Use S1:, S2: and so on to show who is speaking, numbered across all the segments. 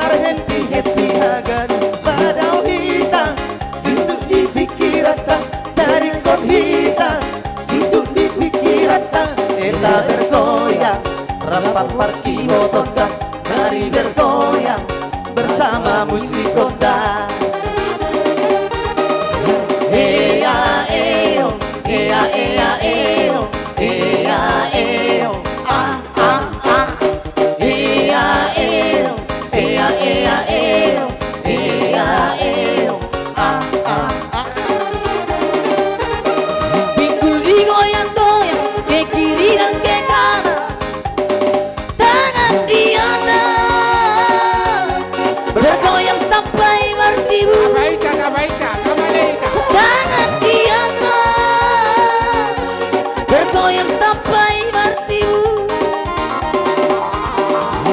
S1: berhenti-henti agar badau hitam situ di pikiran dari kon hitam situ di pikiran eta bergoyang rapat parki motokan mari bergoyang bersama musik kondang. Ea eo, ea ea eo, ea eo, ah ah ah. Ea eo, ea ea eo, ea eo, ah ah ah. Pikul digoyang-goyang ke kiri dan ke kanan, tangan di atas bergoyang sampai bertibu. Tangan di atas bergoyang sampai bertibu.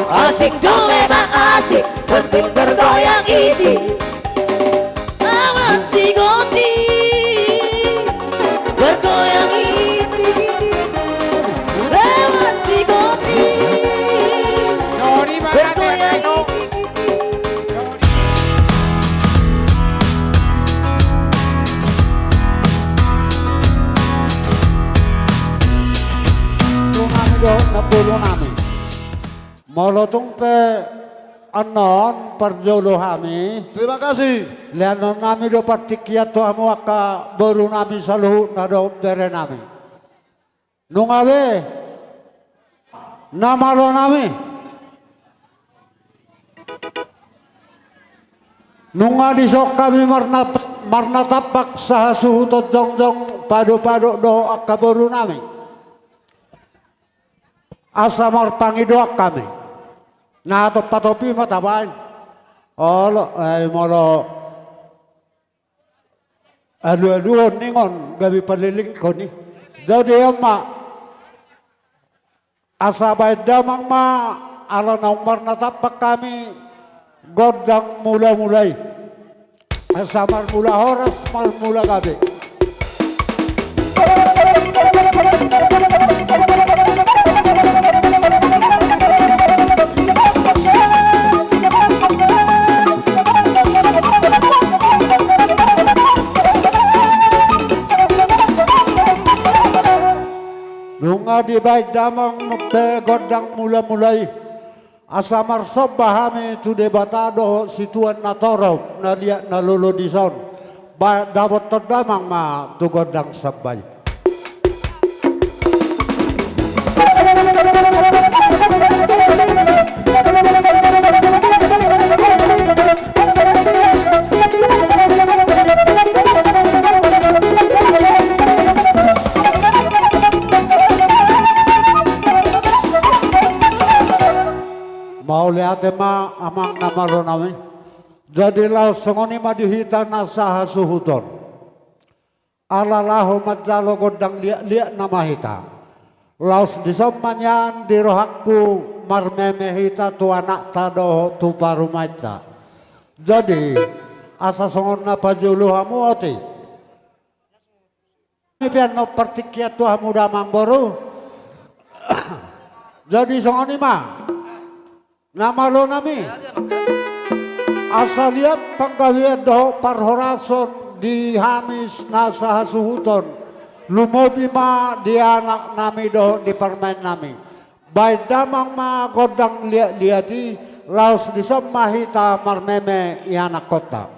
S1: Asik tuh memang asik sambil bergoyang ini. Awan sigoti bergoyang ini. Awan sigoti bergoyang ini.
S2: Napulo namin. Molotong pe anon perjolo kami.
S3: Terima kasih.
S2: Lianon namin do partikyat to amo aka baru namin sa luhut na do dere namin. Nung awe namalo namin. Nung adisok kami marnatapak sa hasuhutot jong pado-pado do aka baru namin. Asa marpangidoak kami. Na patopi matabain. Olo ay molo alu-aluon ningon gabi paliling ko ni. Jadi ama asa bayad damang ma ala na umar natapak kami godang mula-mulay. Asa marmula horas marmula gabi. Nunga di baik damang godang mula-mulai asamar sobahami tu debatado situan natorau na liat na lolo di son dapat terdamang ma tu godang sabay. Mau lihat ma amang namaro namin. Jadi laos songoni madihita nasa hasuhuton. Alalaho madjalo godang liak namahita. Laos disomanyan dirohakku marmemehita tu anak tado tu parumaita. Jadi asa songon na pajulu hamu oti. Pian no partikyat tu hamu damang boru. Jadi songoni ma. Namalo nami asaliap panggawian do parhorason di hamis nasa hasuhuton lumobi ma di anak nami do di permain nami baik damang ma godang liati laos disamahita marmeme i anak kota.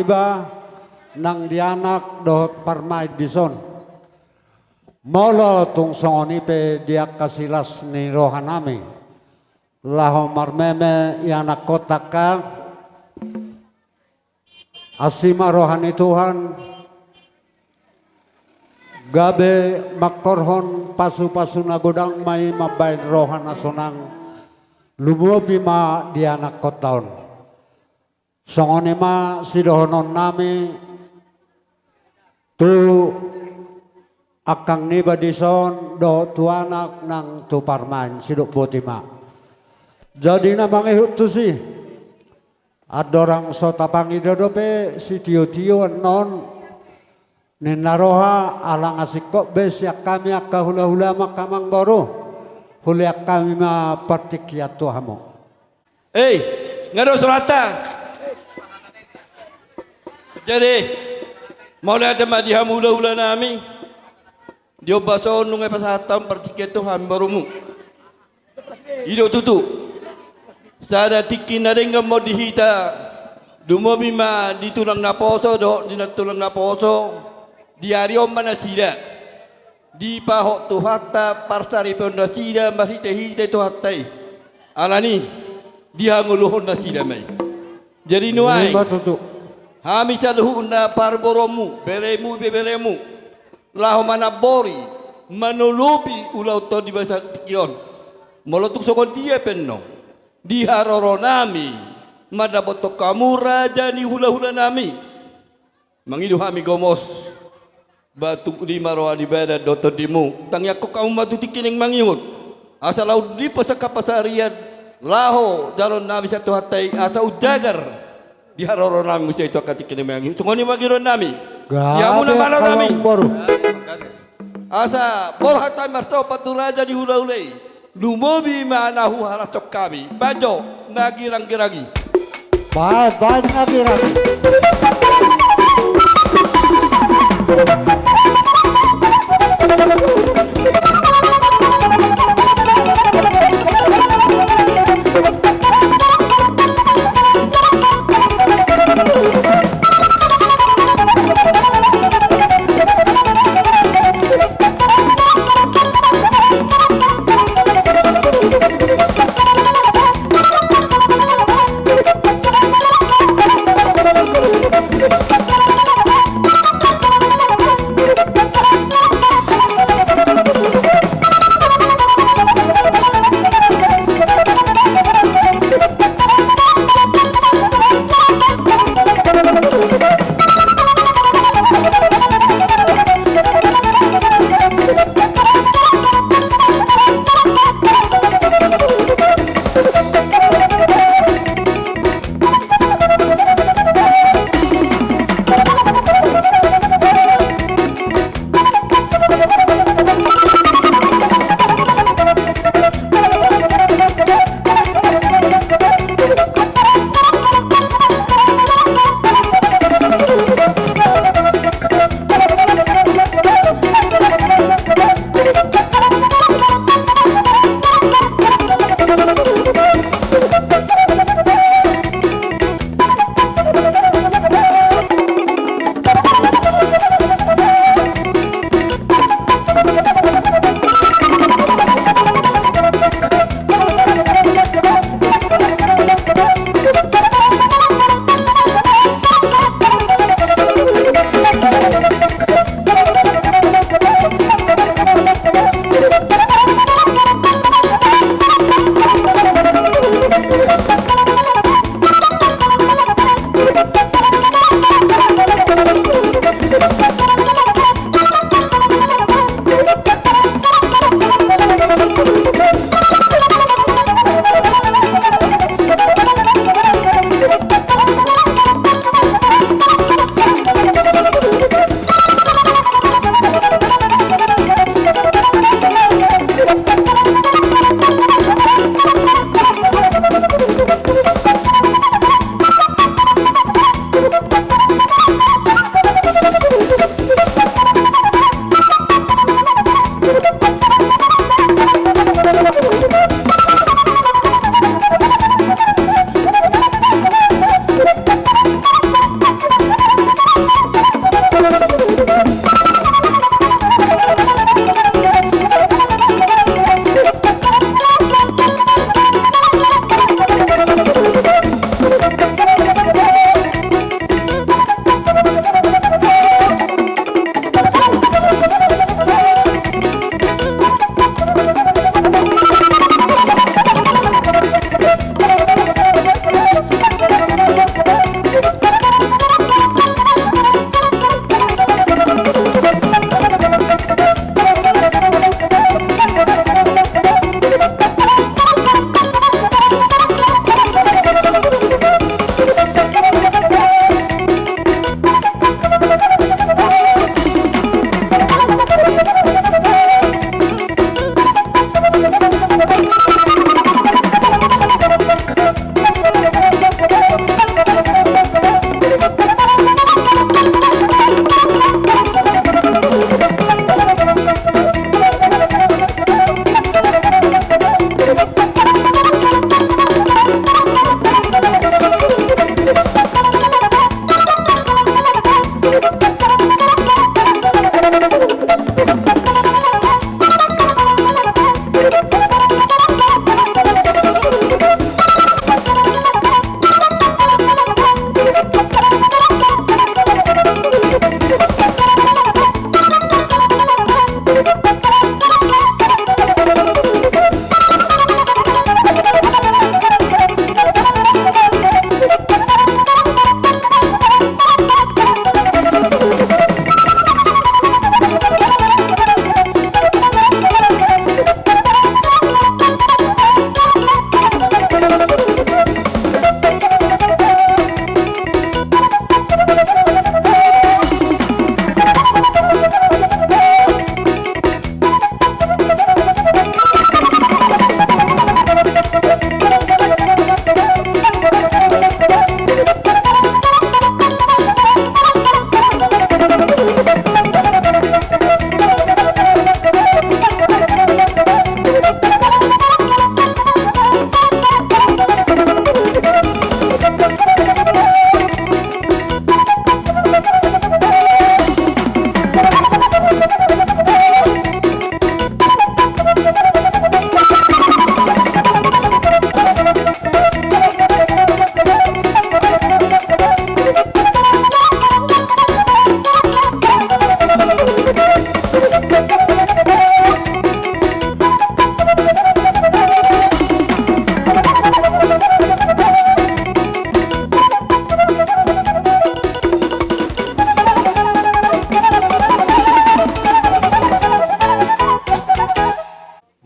S2: niba nang dianak dohot parmay dison. Molo tung songoni pe dia kasilas ni rohanami. Laho marmeme yanak kotaka asima rohani Tuhan gabe makorhon pasu-pasu na godang may mabay rohan asonang lumubi ma dianak kotaon. Songoni ma sidohonon nami tu akang niba dison do tuanak nang tu parman sidok botima. Jadi na mangihut tu si adorang sota pangidodope si tio-tio non ninaroha alang asikok besyak kami akka hula-hula makamang baru huliak kami ma partikiat Tuhamu.
S3: Ngado surata. Jadi mau lihat sama dia hula-hula nami. Dia baso nungai pasatam partikiat Tuhan barumu. Ido tutu. Sada tikin na rin mo dihita. Dumobi ma di tulang na poso do di tulang na poso. Diario mana sida. Di paho tu hatta parsari pondra sida masite hite tu hattai. Alani dia nguluhon na sida mai. Jadi nuai. Hami caluhu na parboromu beremu beberemu. Lahu mana bori manulubi ulau to di bahasa kion. Molotuk sokon dia penno. Di haroro nami madabotok kamu raja ni hula-hula nami mangidu hami gomos batu lima roa di beda doto dimu tang yakko kamu matu tikining mangiut asal lau di pasaka pasarian laho jalon nami satu hatai asal ujagar di haroro nami musa itu akan tikining mangiut tungoni magiro nami ya muna malo nami asa bor hatai marso patu raja di hula-hulai lumobi manahu halatok kami bajo nagirang-girangi
S2: Baik nagirang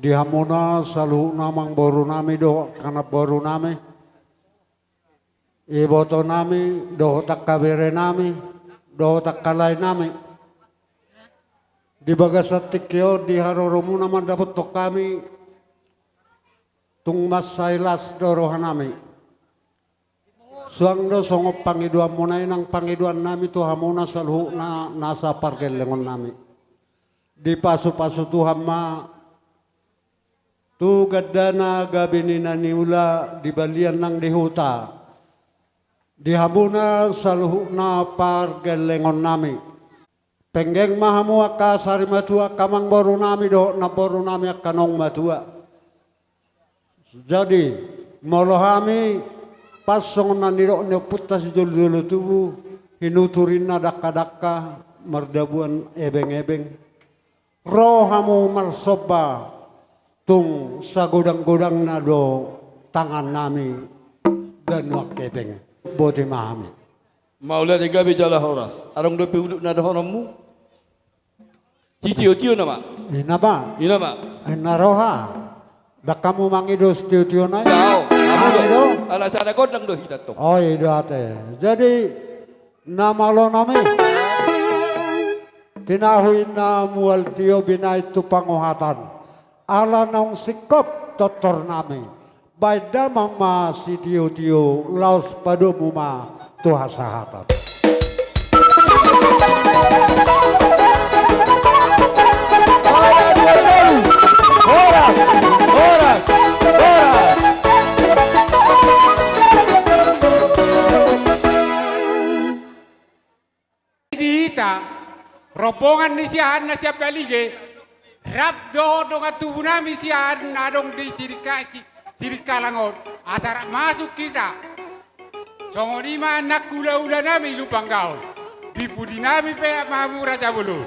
S2: Dihamuna saluhuk namang boru nami do kanap boru nami. Iboto nami do tak kabere nami do tak kalay nami. Di bagasatik yo di harorumu naman dapat to kami tung masailas dorohan nami. Suang do songop pangiduan munay ng pangiduan nami to hamuna saluhuk na nasa parkelengon nami. Di pasu-pasu Tuhan ma tu gadana gabi ni naniula di balian ng dihuta. Dihamuna sa luhuk na pargelengon nami. Penggeng mahamua ka sari matua kamang boru nami do na boru nami kanong matua. Jadi molohami pasong na niro ni putas dulu tubuh hinuturin na dakka-dakka merdabuan ebeng-ebeng. Rohamu marsoba tung sa gudang-gudang na do tangan nami ganwak kebeng bote mahami.
S3: Maula de gabi jala horas. Arong do piuluk na dohonomu. Tio nama.
S2: Inaba,
S3: Inama.
S2: naroha. Dakamu mangidos tio-tio na.
S3: Tao.
S2: Amido.
S3: Ala sana kodang do hitato.
S2: Oh itu ate. Jadi nama lo nami. Tinahuin na mual tio binay tu panguhatan. Ala nong sikop totor nami. Baida mama si tio-tio laos padu muma tuha sahatan.
S4: Dita, rombongan ni siahan na siya balige, rap do nga tubuh nami siahan na dong di sirika langon, asar masuk kita. Songoni anak kula-ula nami lupang gaul, dipudi nami pe mamu raja bulu.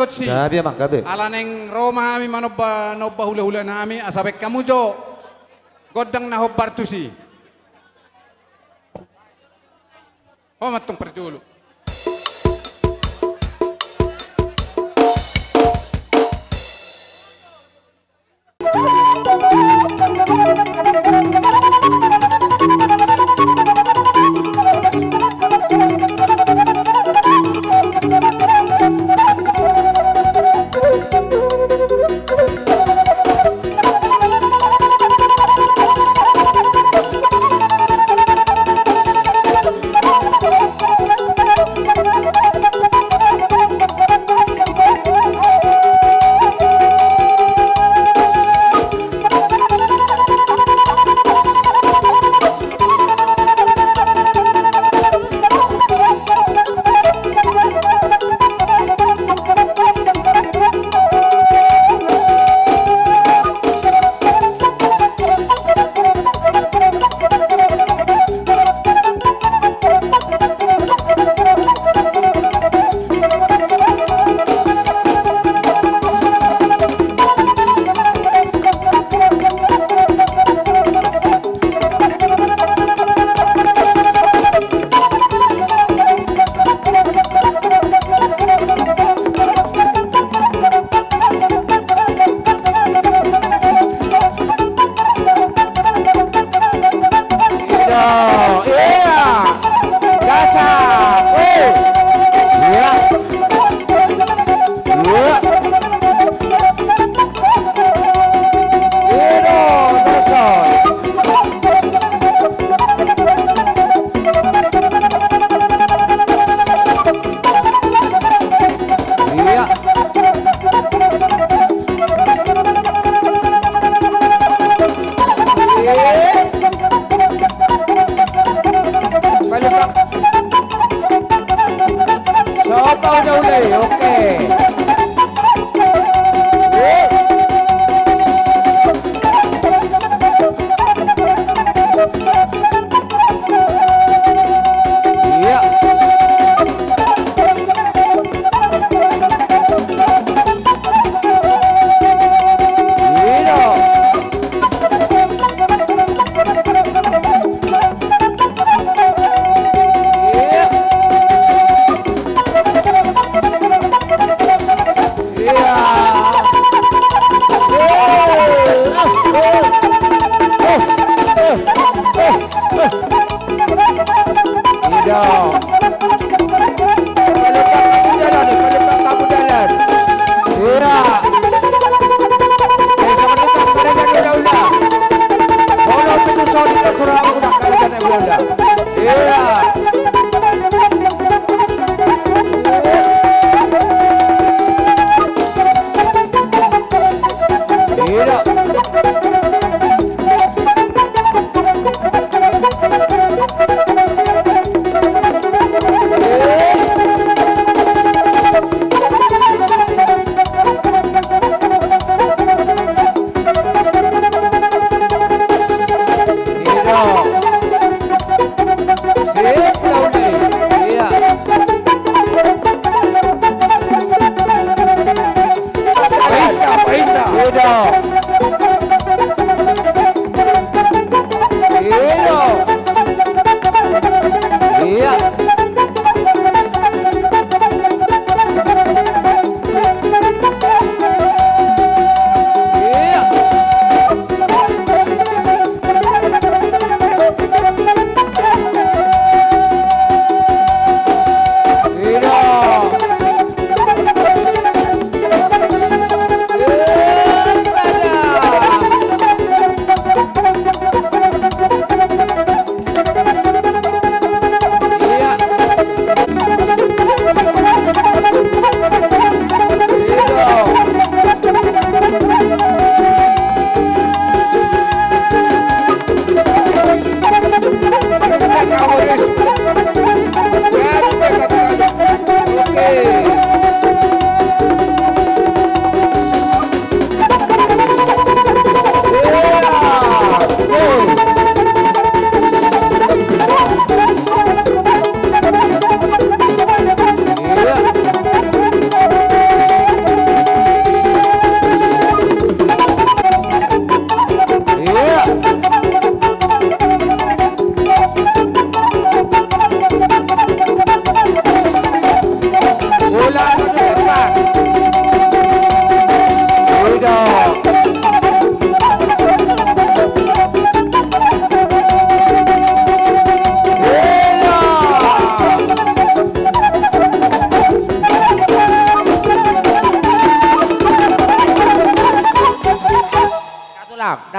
S5: kotsi.
S6: Gabi mang gabi.
S5: Ala neng Roma ami manobba hula-hula nami asabek kamu jo. Godang na hobbar tusi. Oh matong perjulu.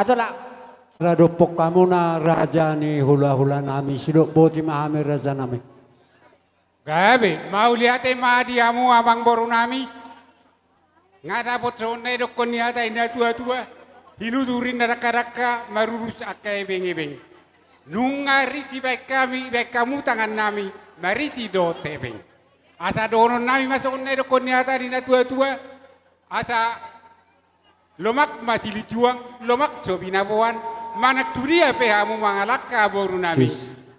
S2: Ada nak radupok kamu na raja ni hula-hula nami sidok boti mahami raja nami.
S4: Gabi, mau lihat diamu abang boru nami. Nga dapat sonai dokon niata ina tua-tua. Hinudurin raka-raka marurus akai ebeng-ebeng. Nungari si baik kami, baik kamu tangan nami, mari si do tebeng. Asa donon nami masuk nai dokon niata ina tua-tua. Asa lomak masih lijuang, lomak sobinabuan. Manak turia pehamu mangalaka boru nami.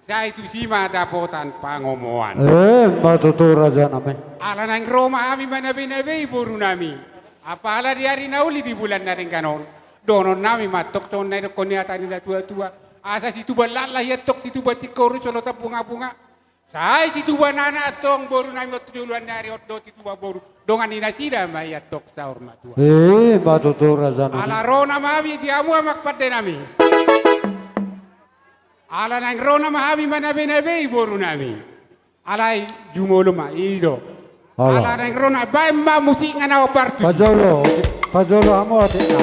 S4: Saya itu sima dapotan pangomoan.
S2: Matutu raja nami.
S4: Ala nang Roma ami manabi-nabi boru nami. Apala di hari nauli di bulan na rin kanon. Donon nami matok ton na ko niya tayo nila tua-tua. Asa si tuba lalayatok si tuba sikoro solota bunga-bunga. Say si tuba nana atong boru nami matuluan dari otdo si tuba boru. Dongan inasida mayatok sa orma tua.
S2: Matutu raja nami.
S4: Ala rona mami diamu amakpate nami. Ala nang rona mami manabi-nabi boru nami. Alay jumolo ma ido. Ala nang rona bay ma musik nga na opartu.
S2: Pajolo amo ati na.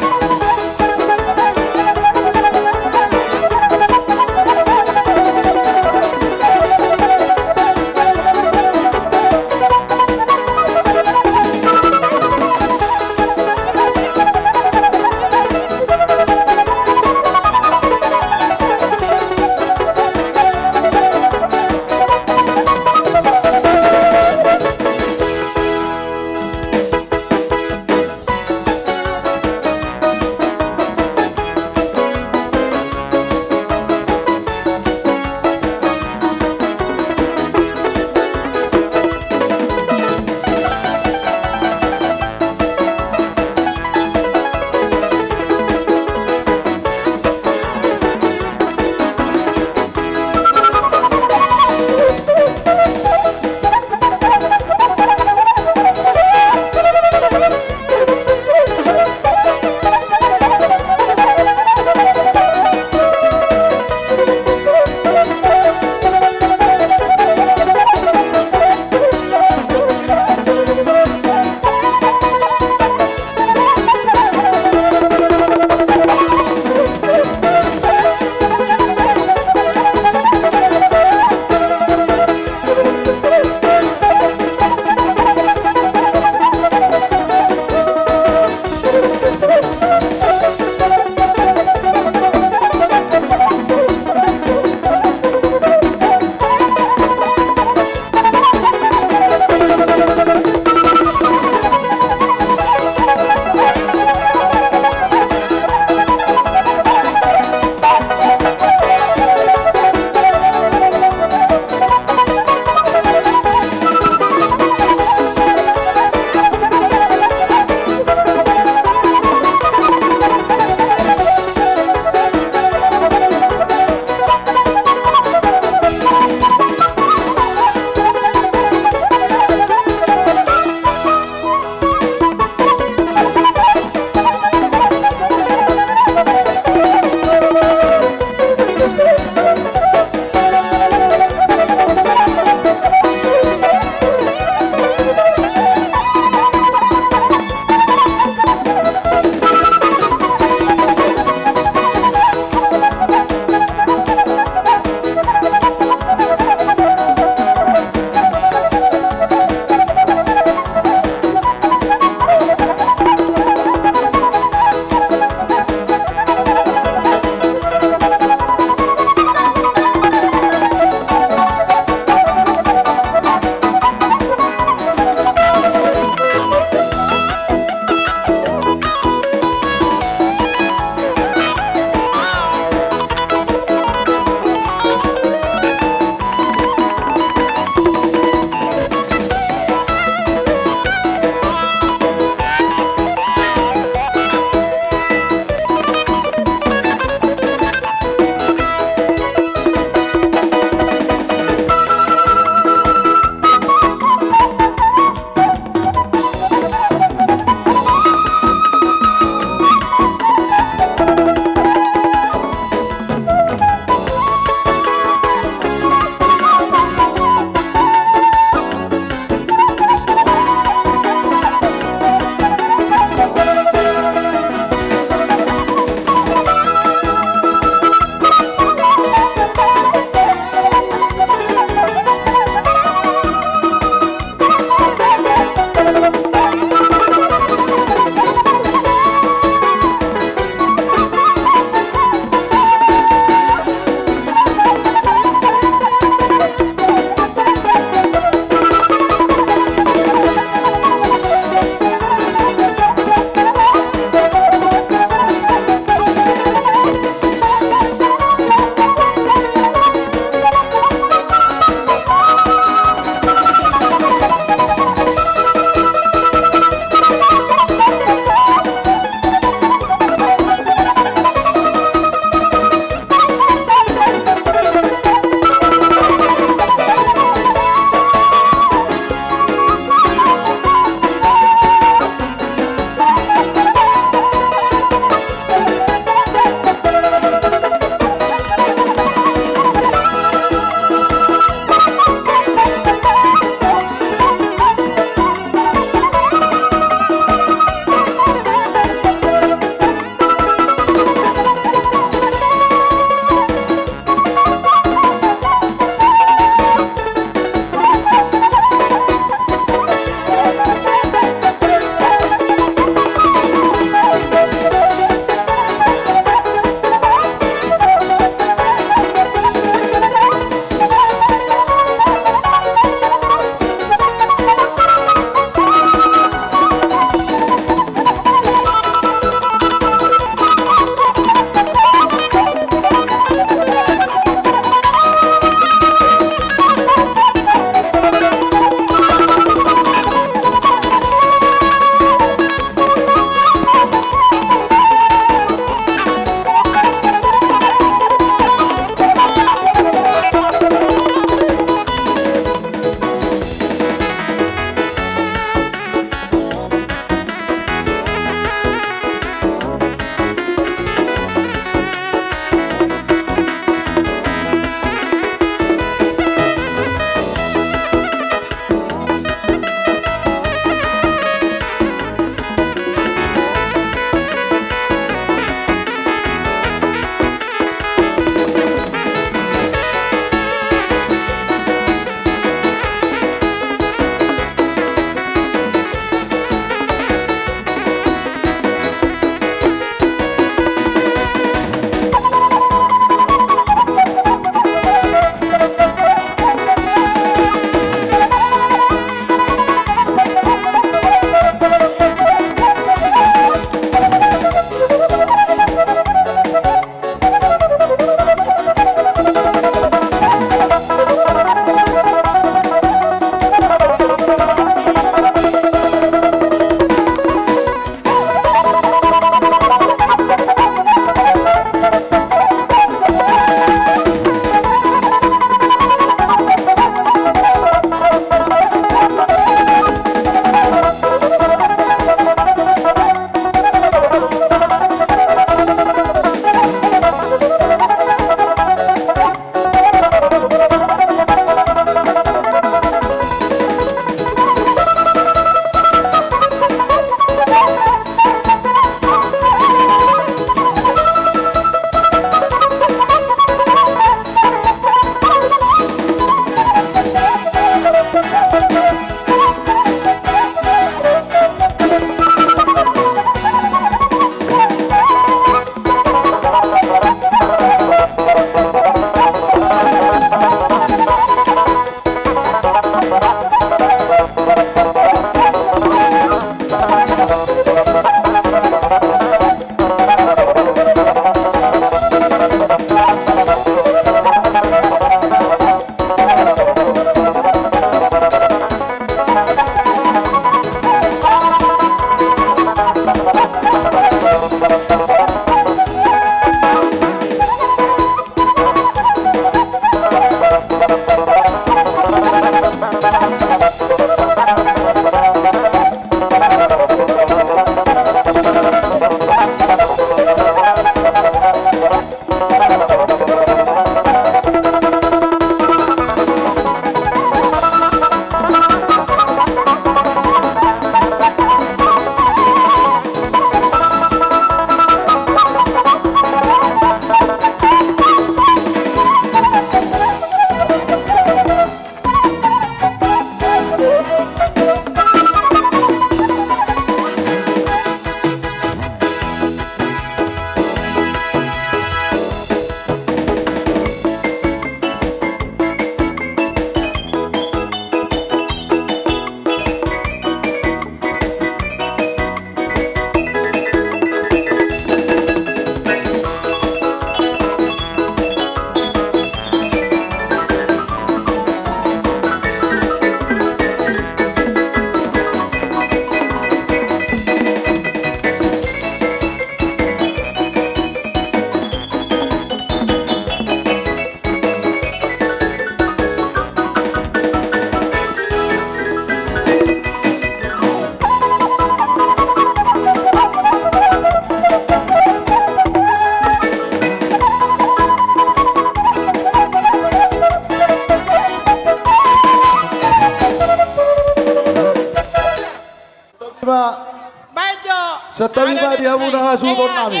S6: Bajo.
S7: Setawi ba dia muna suton namin.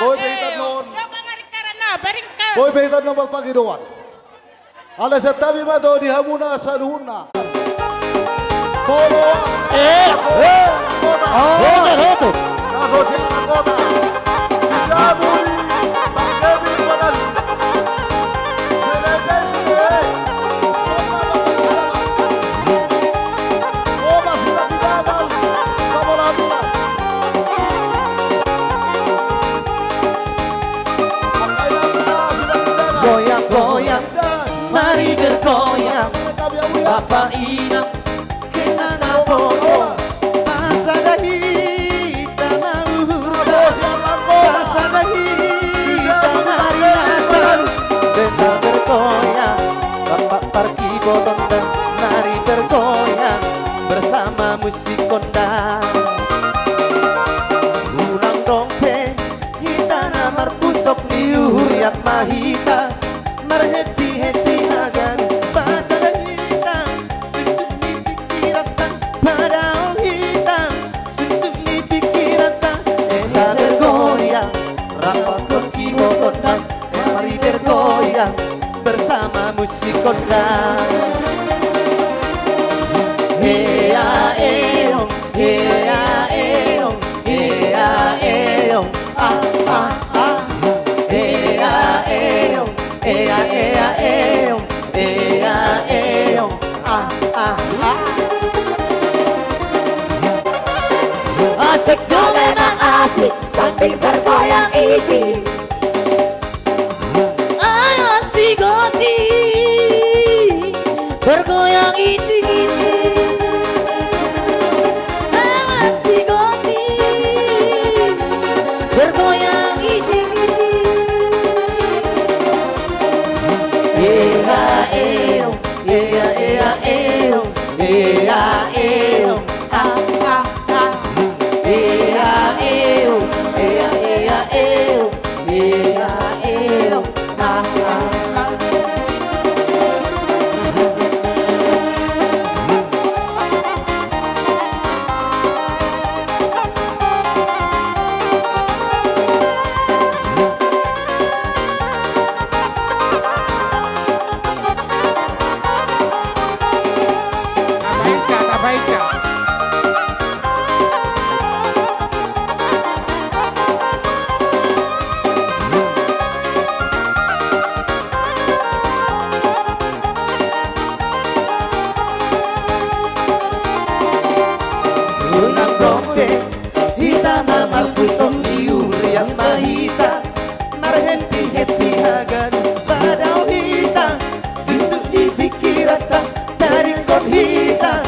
S7: Boy peitan non. Boy peitan non magpagiduan. Ala setawi ba do dia muna sa luhuna. Bolo. Kota.
S2: Roto.
S7: Nago siya kota. Isaburi. Pagkabi padan.
S1: Goyang-goyang, mari bergoyang, Bapak Inang, kenana boso, pasada hita mahurta, pasada hita mariatan, benda bergoyang, Bapak Parki Botonda, mari bergoyang, bersama musik kondang. Ulang dongpe, hita namar pusok liur yang mahita, marheti-heti agan pasada hitam, suntuk di pikiratan padahal hitam, suntuk di pikiratan. Ela bergoyang, rapat koki botondang, mari bergoyang bersama musik kondang. Hea eong, hea eong, hea eong, ah ah ah. Hea eong, hea hea eong, hea eong, ah ah ah. Asik tuh memang asik sambil bergoyang ini. Ayo si Goti bergoyang ini. Ayo si Goti bergoyang ini. Ea eong, ea ea eong, ea eong, ah ah ah. Ea eong, ea ea eong, ea eong, ah ah ah.
S4: Tabaika.
S1: Unang dompe, hita namar pusong liur yang mahita, marhenti-henti hagan padahal hita, suntuk di pikirata, dari kon hita,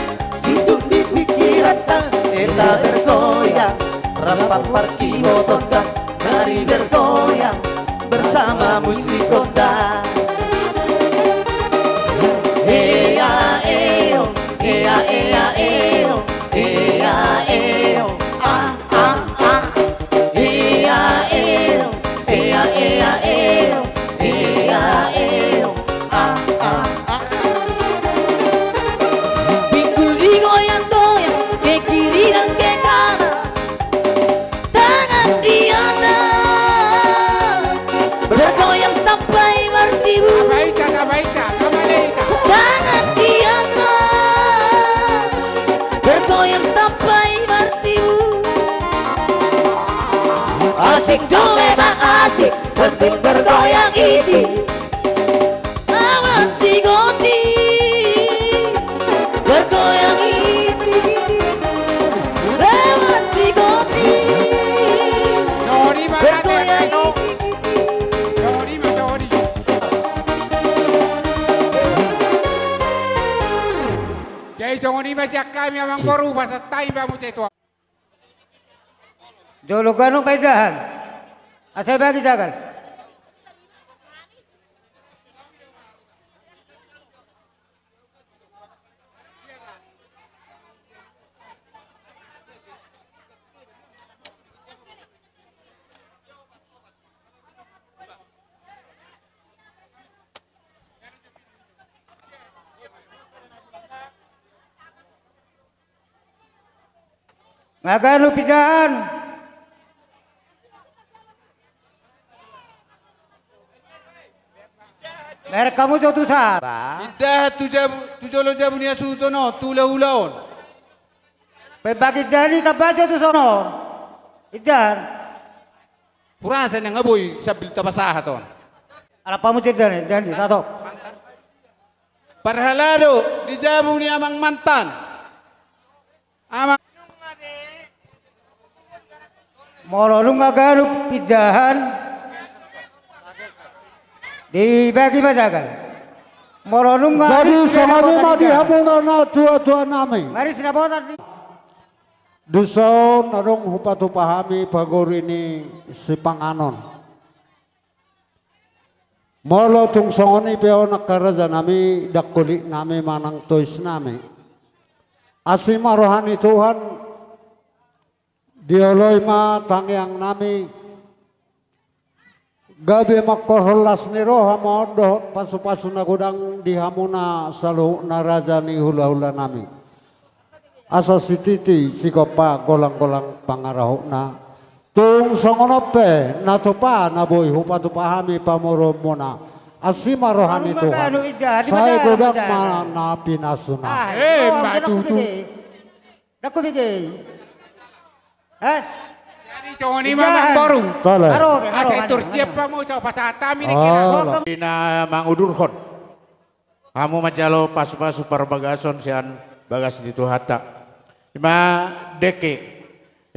S1: suntuk di pikirata. Eta bergoyang, rapat parki botondang, mari bergoyang bersama musik kondang. Ea eong, ea ea eong, ea eong, ah ah ah. Ea eong, ea ea eong, ea eong, ah ah ah. Pikul digoyang-goyang ke kiri dan ke kanan, tangan di atas, bergoyang sampai martibu.
S4: Tabaika, kamalika.
S1: Tangan di atas, bergoyang sampai martibu. Asik tuh memang asik sambil bergoyang ini. Awan si Goti bergoyang ini. Awan si Goti
S4: Dori
S1: bergoyang
S4: mana
S1: ini.
S4: Dori ma dori. Jadi songoni masih kami amang baru bahasa tai bamu itu.
S6: Jologan paidahan. Asa bagi jagal. Magkano pidahan? Mereka kamu jatuh sah.
S5: Ida tujuh lo jabu niya sutono, tula ulaon.
S6: Pebagi dari kabaja tu sono. Idan.
S5: Purasa na nga boy, sabil tapasaha ton.
S6: Ala pamu cerita nih, jangan satu.
S5: Parhalado, di jabu ni amang mantan. Amang
S6: Morolong agak pidahan. Dibagi majagal. Morolong
S2: Jadi sama dihamunan na tua-tua nami.
S6: Mari sinabotan.
S2: Duson narong hupatupahami pagor ini si Panganon. Molo tung songoni peo nakaraja nami dakuli nami manang tois nami. Asima rohani Tuhan dioloy ma tangyang nami gabi makorholas ni roha mondo pasu-pasu na gudang dihamuna salu na raja ni hula-hula nami. Asa si titi si kopa golang-golang pangaraho na tung songonope natupa na boy hupatupahami pamuro muna asima rohani Tuhan saya gudang mana pinasuna
S6: Matutu. Naku bigay. Eh?
S4: Jadi cowok ni mamang baru.
S2: tole
S4: Asa itu siapa mo sa pasatami ni
S2: Oh,
S4: kina.
S8: Ina mangudurhon. Kamu majalo pasu-pasu parbagason sian bagas dito hata. Ima deke.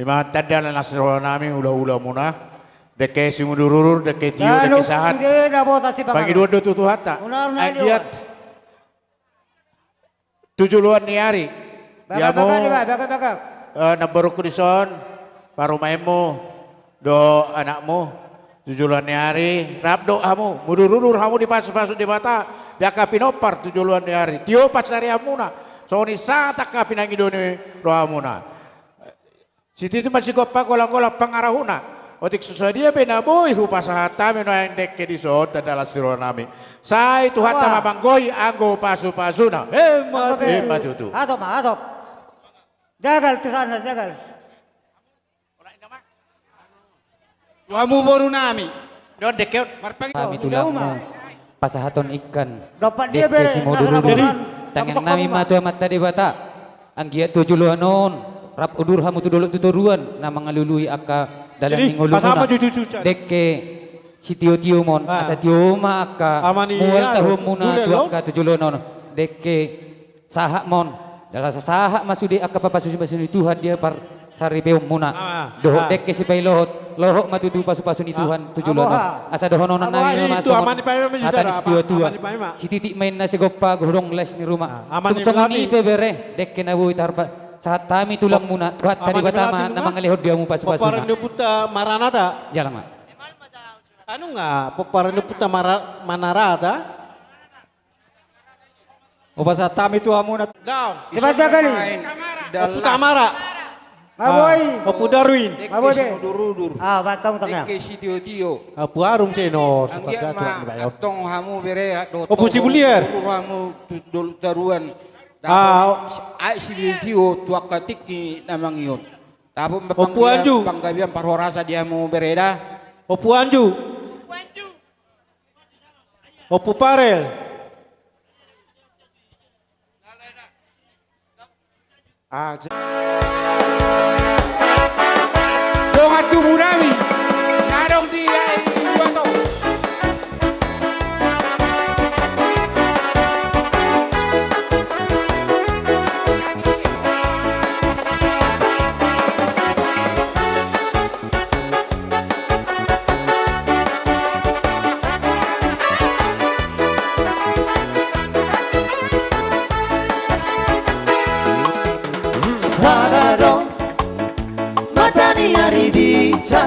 S8: Ima tadala nasro nami ula-ula muna. Deke simudurur, deke tiyo, deke sahat. Pagi dua do tutu hata. Agiat 7 ni hari. Yamu nabaruk dison parumaimo do anakmu 7 ni hari. Rabdo kamu mudurur kamu di pasu-pasu di mata. Biaka pinopar 7 ni hari. Tiyo pas dari amuna. So ni sa taka pinangido ni rohamuna. Siti itu masih kopa kolang-kolang pangarahuna. Otik susadia benaboy hupasahata meno yang dekke di sot adalah siro nami. Sai tu hatta mabanggoy anggo pasu-pasuna. Hemat itu.
S6: Atop. Jagal tu sana, jagal.
S5: Tuamu baru nami.
S8: Don dekke
S5: Marpagi.
S9: Kami tulang pasahaton ikan.
S6: Dapat dia
S9: Dek
S6: bere.
S9: si modurur. Tangang nami matu amat tadi bata. Anggia tujuluanon. Rap udur hamu tudolok tuturuan. Nama ngalului aka dalam mingulu muna. Dekke si tio-tio mon. Asa tio ma aka. Mual tahu muna tu aka tujuluanon. Dekke sahak mon. Dalam sahak masudi aka papasu-pasu Tuhan dia par sari peum muna. Dohok dekke si pay lohok matutu pasu-pasu ni Tuhan tujuluanon. Asa dohononan nami masuk. Hata ni si tua-tua. Si titik main nasi gopa gurung les ni rumah. Tungsong ni bebere dekke na buhi tarpa. Saat kami tulang muna, tuhat tadi batama na mga lihod dia mo pasu-pasu na.
S10: Paparando puta maranata.
S9: Jalan ma.
S10: Ano nga? Paparando puta manarata. O basta tami tu amo na. Down.
S6: Cepat jagali.
S10: Opu kamara.
S6: Maboy.
S10: Opu Darwin.
S6: Maboy be. Baik kamu tengah.
S10: Opu Arum Seno.
S5: Anggia ma atong hamu bere do.
S10: Opu Cibulier.
S5: Hamu daruan. Ay si Tio tuak katik ni namang iyon. Tapos
S10: Opu Anju.
S5: panggabian parhorasa dia mo bereda.
S10: Opu Anju. Opu Parel.
S4: Dong at tumunami. Narong dia iwato.
S1: Sarado matani aridicha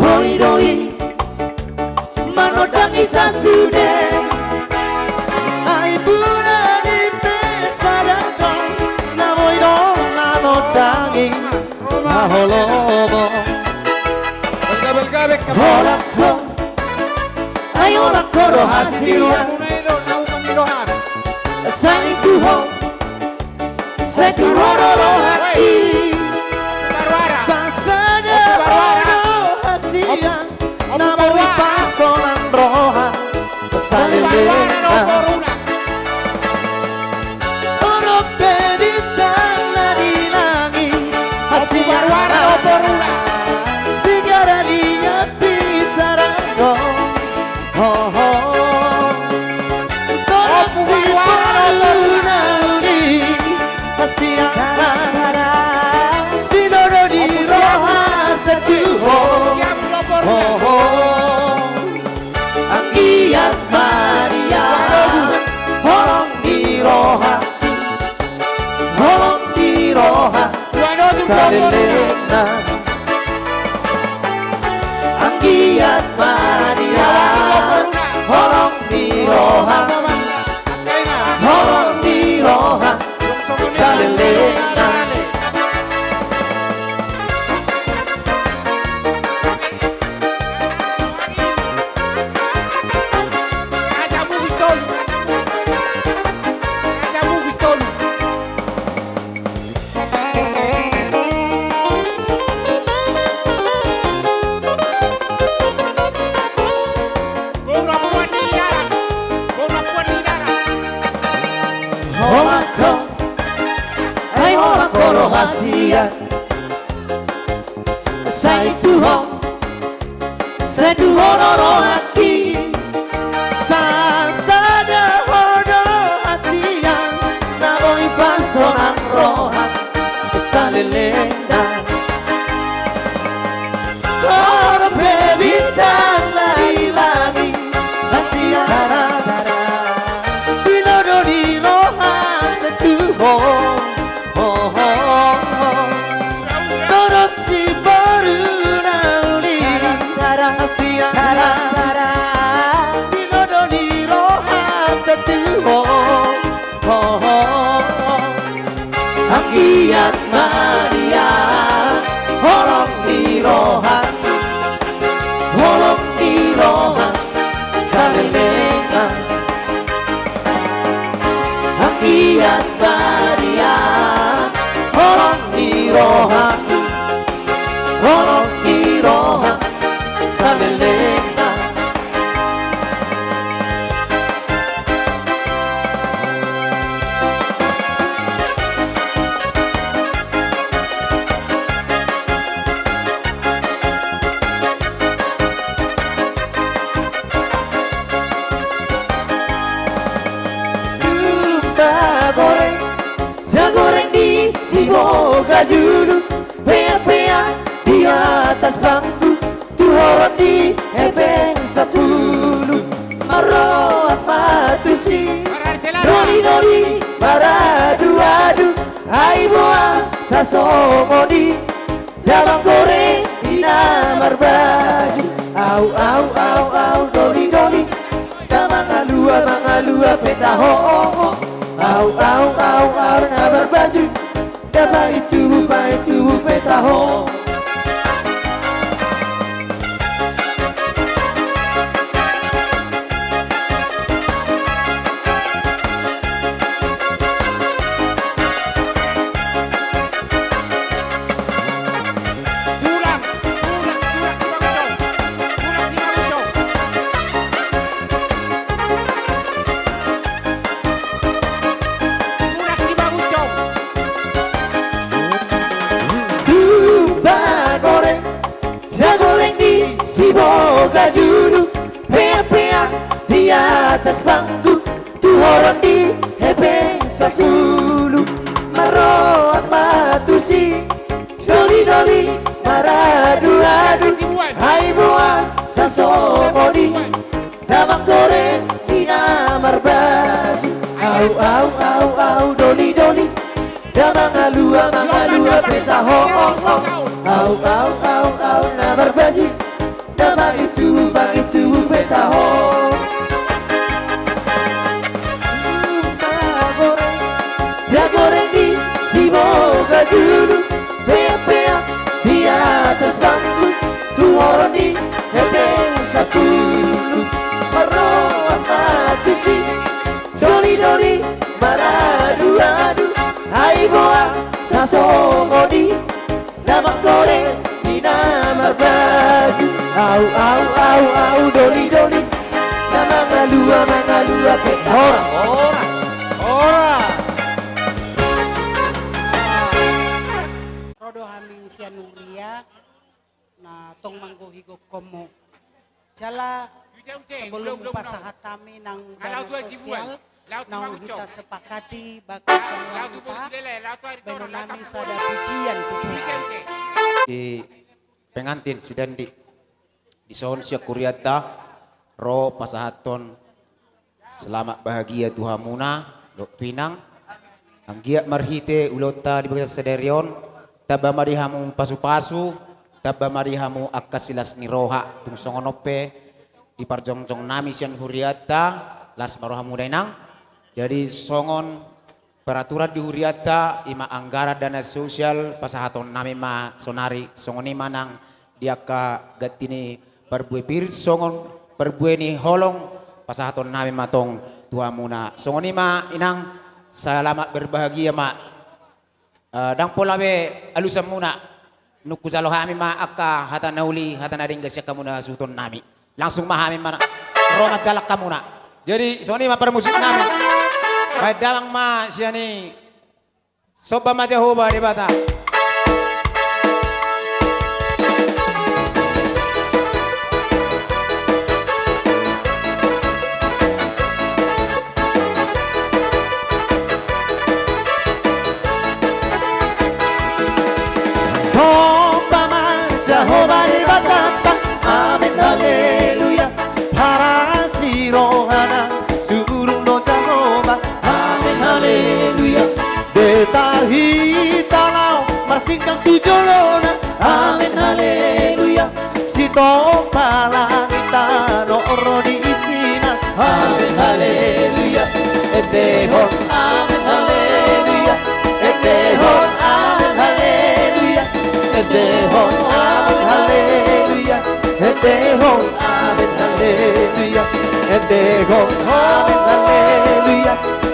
S1: Roi manodang isa sude Ay buna di pesarado Na voido manodangin maholobo
S5: Belgabe
S1: Hola ko Ay hola ko rohasia Sa ituho Sa ituho roha salilena anggiat mania holong dirohang holong dirohang salilena Rahasia Sai Tuhan Sai Tuhan orang hati Sasada hodo hasia Namoi pasonang rohan Kesalilena Orang bebintang lari-lari Hasia sara Dilodo di rohan setuhon Anggiat Maria holong dirohang salilena Anggiat Maria holong dirohang salilena goreng di Siboga Julu pea-pea di atas bangku Tuhoran di Ebeng 10 Maroat matusi Doli-doli maradu-adu Hai boa sasongodi Dabang goreng di namar baju Au doli-doli Damang alua petaho Au namar baju Dabang itu petaho Siboga Julu pea-pea di atas bangku Tuhoran di Ebeng 10 Maroat matusi Doli-doli maradu-adu Hai boas sasongodi Damang goreng di namar baju Au doli-doli Damang alua petaho Au namar baju Nama itu petaho goreng di Siboga Julu pea-pea di atas bangku Tuhoran di Ebeng 10 Maroat matusi Doli-doli maradu-adu Hai boa sasongodi Damang goreng di namar baju Au doli-doli Damang alua petaho
S11: Rodo haming sianuria na tong manggohigo komo jala sebelum pasahatami ng dana sosial nang kita sepakati bagi semua kita benar nami sada pujian
S8: di pengantin si Dandi di sohon siya kuryata ro pasahaton selamat bahagia tuhamuna dok twinang anggiat marhite ulota di bagian sederion
S12: taba marihamu pasu-pasu, taba marihamu akasilas ni roha tung songonope di parjongjong nami sian huriata las marohamu dainang. Jadi songon peraturan di huriata ima anggara dana sosial pasahaton nami ma sonari songoni manang diaka gatini perbue pir songon perbue ni holong pasahaton nami matong tua muna songoni ma inang selamat berbahagia ma dang polawe alusam muna nuku jalo hami ma akka hata nauli hata naring gasya kamuna suton nami langsung mahami mana roma jalak kamuna jadi songoni ma permusik nami baik damang ma siani soba maja hoba di bata.
S1: Soba maja hoba di bata. Amin haleluya. Para sirohana surung no Jehovah. Amin haleluya. Betahi talau marsingkang tujolona. Amin haleluya. Sito palangita no oro di isina. Amin haleluya. Etehon amin haleluya. Etehon amin haleluya. Etehon amin haleluya. Etehon amin haleluya. Etehon amin haleluya.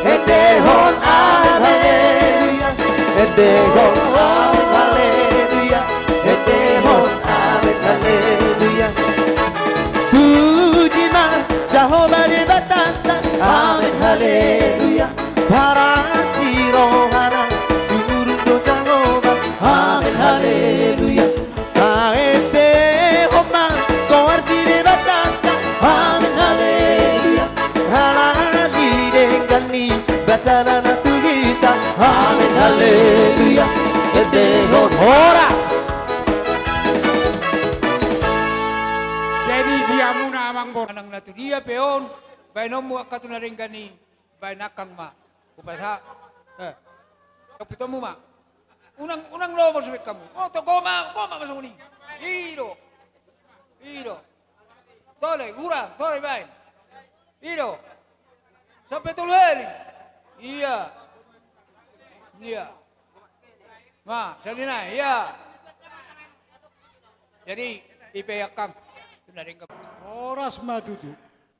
S1: Etehon amin haleluya. Etehon amin haleluya. Etehon amin haleluya. Puji ma Jehovah di batata. Amin haleluya. Para sirohana surung do Jehovah. Amin haleluya. Etehon ma koarti di batata. Amin haleluya. Halali dengani basarana tuhita. Amin haleluya. Etehon horas.
S4: Jadi dia muna amang bor nang natu dia peon bai nomu akatuna ringani bai nakang ma upasa kapitomu ma unang lomo sebek kamu oh to goma masuk ni iro tole gura tole bai iro sampai tulheri iya ma salina iya jadi ipeyakang
S2: Oras madudu.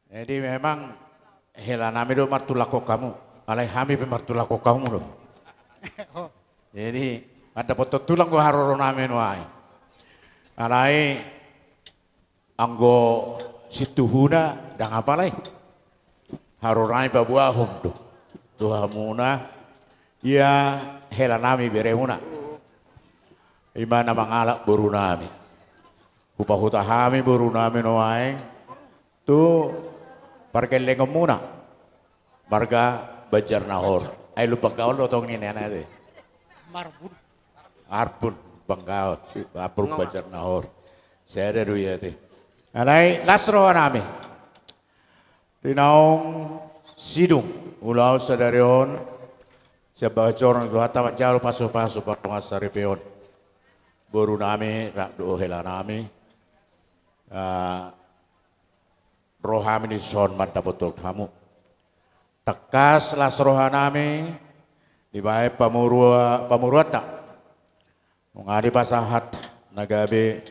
S8: Jadi memang hela nami do martulako kamu, alai hami be martulako kamu do. Jadi ada foto tulang gua haroro nami nuai. Alai anggo situhuna dang apa lai? Harorai babua hum do. Tuhamuna ya hela nami berehuna. Imana mangalak buru nami. Huta hami buru nami noai tu parkeleng muna marga bajar nahor ay lupa kaon lotong ni nana de arbun banggaot apur bajar nahor saya ada dua te alai lasro nami dinaung sidung ulau sadarion sebagai corong tu hata jauh pasu partungasari peon buru nami rak do hela nami rohami ni son mata betul kamu tekas las rohanami dibae pamuruata mengadi pasahat nagabe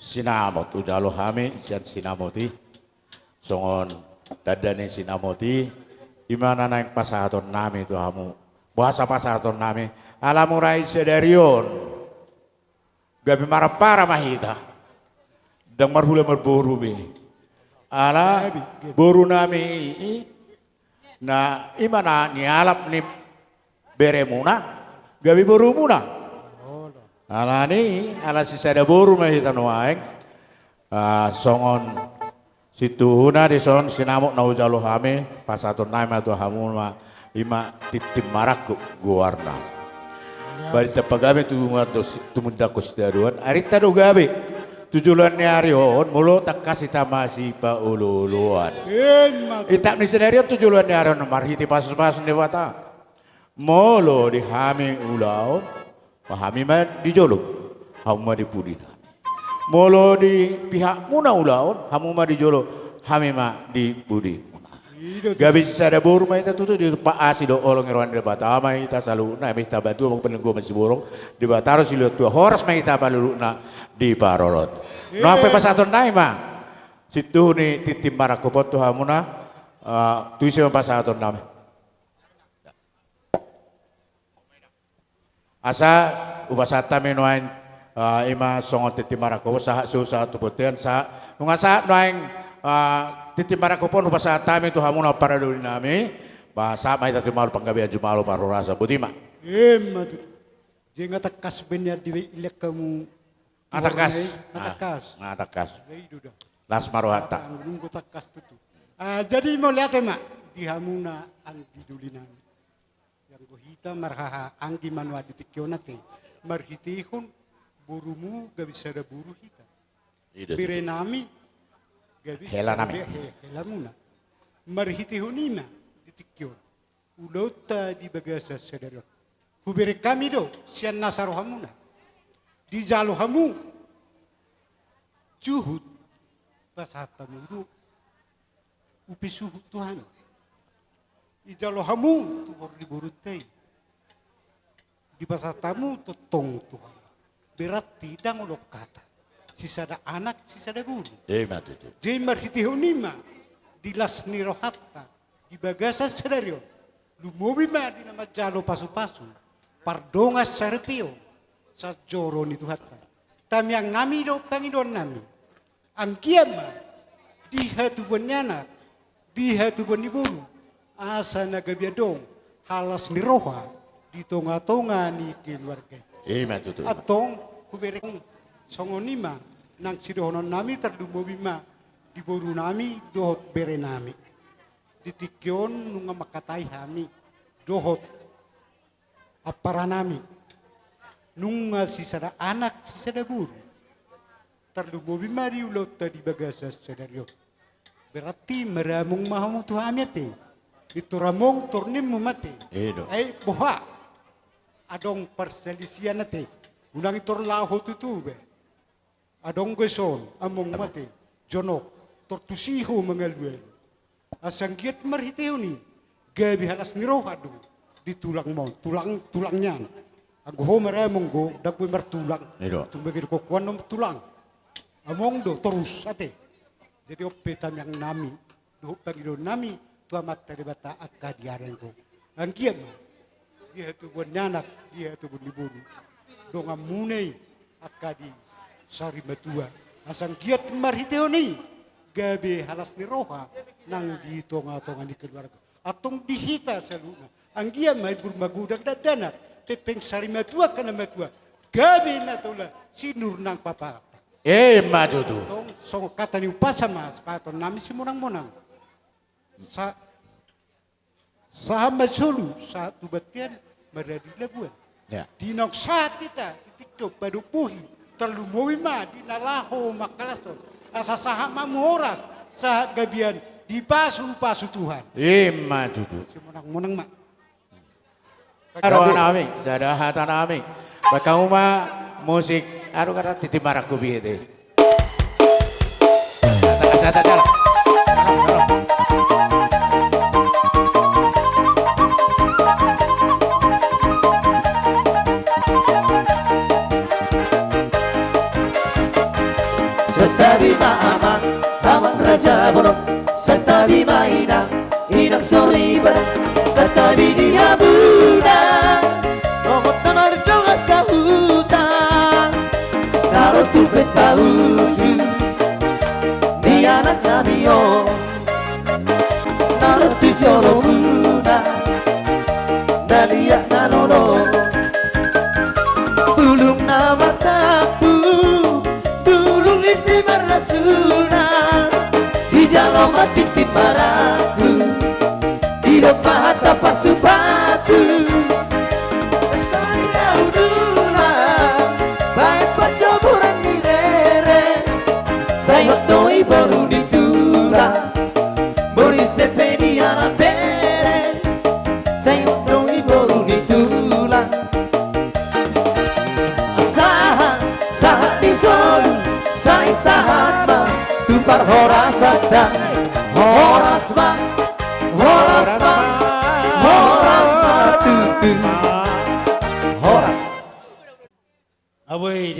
S8: sinamot ujalo hami sian sinamoti songon dadane sinamoti dimana naik pasahaton nami itu kamu bahasa pasahaton nami alamurai sedarion gabe marapara mahita dang marhula marboru be ala boru nami na imana ni alap ni beremuna gabi boru muna ala ni ala sisada boru mahita noaeng songon situhuna di son sinamuk nau jalo hame pasaton nama tu hamun ma ima titim marak guarna bari tepagabe tu munda kosdaruan arita do gabe tujuan nyarion mulo tak kasih tamasi pa ululuan itak ni sendiri tujuan nyarion marhiti pasus dewata molo di hami ulau Pahami mah di jolo, hamu mah di pudi nami. Molo di pihak muna ulaon, hamu mah di jolo, hami mah di pudi. Gabi sada buru mah ita tutu di pak asi do olong irwan di batama ita saluna ita batu bang penenggu masih borong di bataro silu tua horas mah ita paluluna di parorot. No apa pasaton nai mah situ ni titim marakopot tu hamuna tuisi mah pasaton nami. Asa ubasata menuain ima songot titim marakopot sah susah tu potian sah nungasa nuain titim marakopon ubasata me tu hamuna para dulu nami bahasa mai tati malu panggabi aju malu paru rasa butima.
S2: Madu. Jangan tekas benar di ilek kamu.
S8: Atakas. Las maruhata.
S2: Nunggu tekas tutu. Jadi mau lihat mak di hamuna ang didulinan. Yang gohita marhaha anggi manwa ditikionate. Marhitihun burumu gak bisa ada buru hita. Birenami gak bisa
S8: helanami.
S2: Helamuna. Marhitihunima ditikyon. Ulota di bagasa sadaro. Hubere kami do sian nasaro hamuna. Di jalo hamu juhud pasatamu do upi suhu Tuhan. Di jalo hamu tuhor di burutay. Di pasatamu totong Tuhan. Berarti dang ulok kata. Sisada anak, sisada guru. Jadi marhitihunima di lasni rohatta di bagasa sadario. Lumobi ma di nama jalo pasu-pasu. Pardongas sarpio. Sa joro ni Tuhan. Tami yang nami do Panginoon nami. Ang kiama diha tubuan nyanak, diha tubuan ni buru. Asa nagabiadong halas ni roha di tonga-tonga ni keluarga. Atong kubereng songonima nang sidohonon nami terdumobima di boru nami dohot bere nami. Ditikyon nunga makatay hami dohot apara nami. Nunga sisada anak sisada guru terlubobi mari ulot di bagasa sadario berarti meramung mahamu Tuhan ate itu ramong turnim mati boha adong perselisian ate ulang itor laho tutu be adong geson among mati jonok tortusiho mengaluel asanggiat marhiteuni gabi halas nirohadu di tulang mo tulangnya Ang homere monggo dagwe mertulang. Tumbagir ko kuan nom tulang. Among do terus ate. Jadi opetan yang nami do pagido nami tua mata de bata akadiaren ko. Ang kiam dia tu buat nyanak, dia tu buat liburu. Do ngamunei akadi sari matua. Asang giat marhiteoni gabe halas ni roha nang di tonga-tonga di keluarga. Atong dihita saluna. Ang giam may burmagudag dadanat. Pepeng sari matua kana matua. Gabi na tula sinur nang papa.
S8: Majudu.
S2: Tong so kata ni upasa mas paton nami si munang-munang. Sa masulu sa tubatian maradi labuan.
S8: Ya.
S2: Dinok sa kita titiktok padu puhi terlumoy ma dinalaho makalasto. Asa saha mamuoras sa gabian di pasu Tuhan.
S8: Majudu.
S2: Si munang-munang mak.
S8: Araw namin, sada hata namin. Pagkauma musik, araw kata titi marak ko bihete. Tara.
S1: Setabi ma'amang, amang raja borok. Setabi ma'inang, inang sori barang. Setabi dihabuna, nomot namar dongas tahutang. Naro tu pesta uju, di anak namion. Naro tu jolo muna, daliak nanono. Tulung nama tahu, tulung isi marasuna. Di jalan mati timaraku. Hidup mata pasu-pasu Tanya udula Baik pacaburan di rere Sayot doi baru ditula Bori sepeni ala pere Sayot doi baru ditula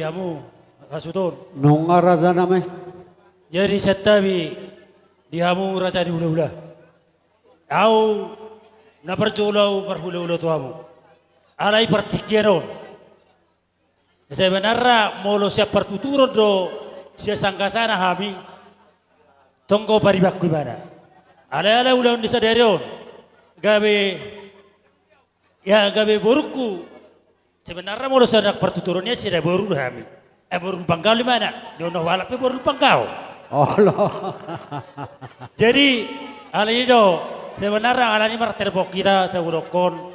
S10: dihamu kasutun.
S2: Nung araza nami.
S10: Jadi setabi dihamu raja di hula-hula. Au na perjulau perhula-hula tuamu. Alai pertikianon. Sebenarnya molo siap pertuturun do sia sangkasana hami. Tongko paribak kubana. Alai ulang disadarion. Gabe boruku. Sebenarnya molo sadak pertuturunnya sida boru hami. Boru pangkau di mana? Dono walap boru pangkau.
S2: Allah.
S10: Jadi alai do sebenarnya alai marterbok kita sewurokon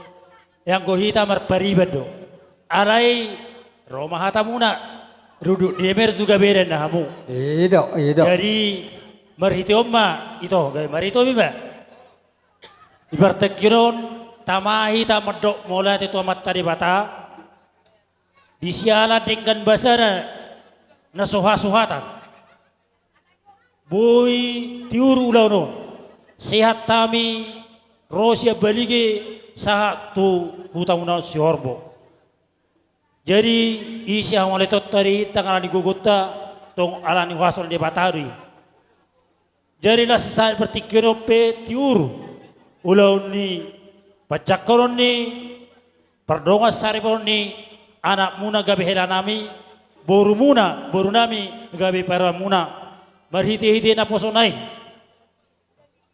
S10: yang gohita marparibad do. Alai Roma hatamuna duduk di emer juga beda nahamu.
S2: Ido.
S10: Jadi marhiti omma itu gay marito biba. Ibartekiron tamahi tamedok mola itu amat tadi bata. Disiala dengan basana nasoha-sohatan. Boy tiur ulauno. Sehat tami rosia balige sahat tu hutamuna siorbo. Jadi isi awal itu tadi tanggal digugutta tong alani wasol di batari. Jadi lah saat bertikir pe tiur ulau ni pacakaron ni perdonga saripon ni anak muna gabi hela nami boru nami gabi para muna marhiti-hiti na posonai.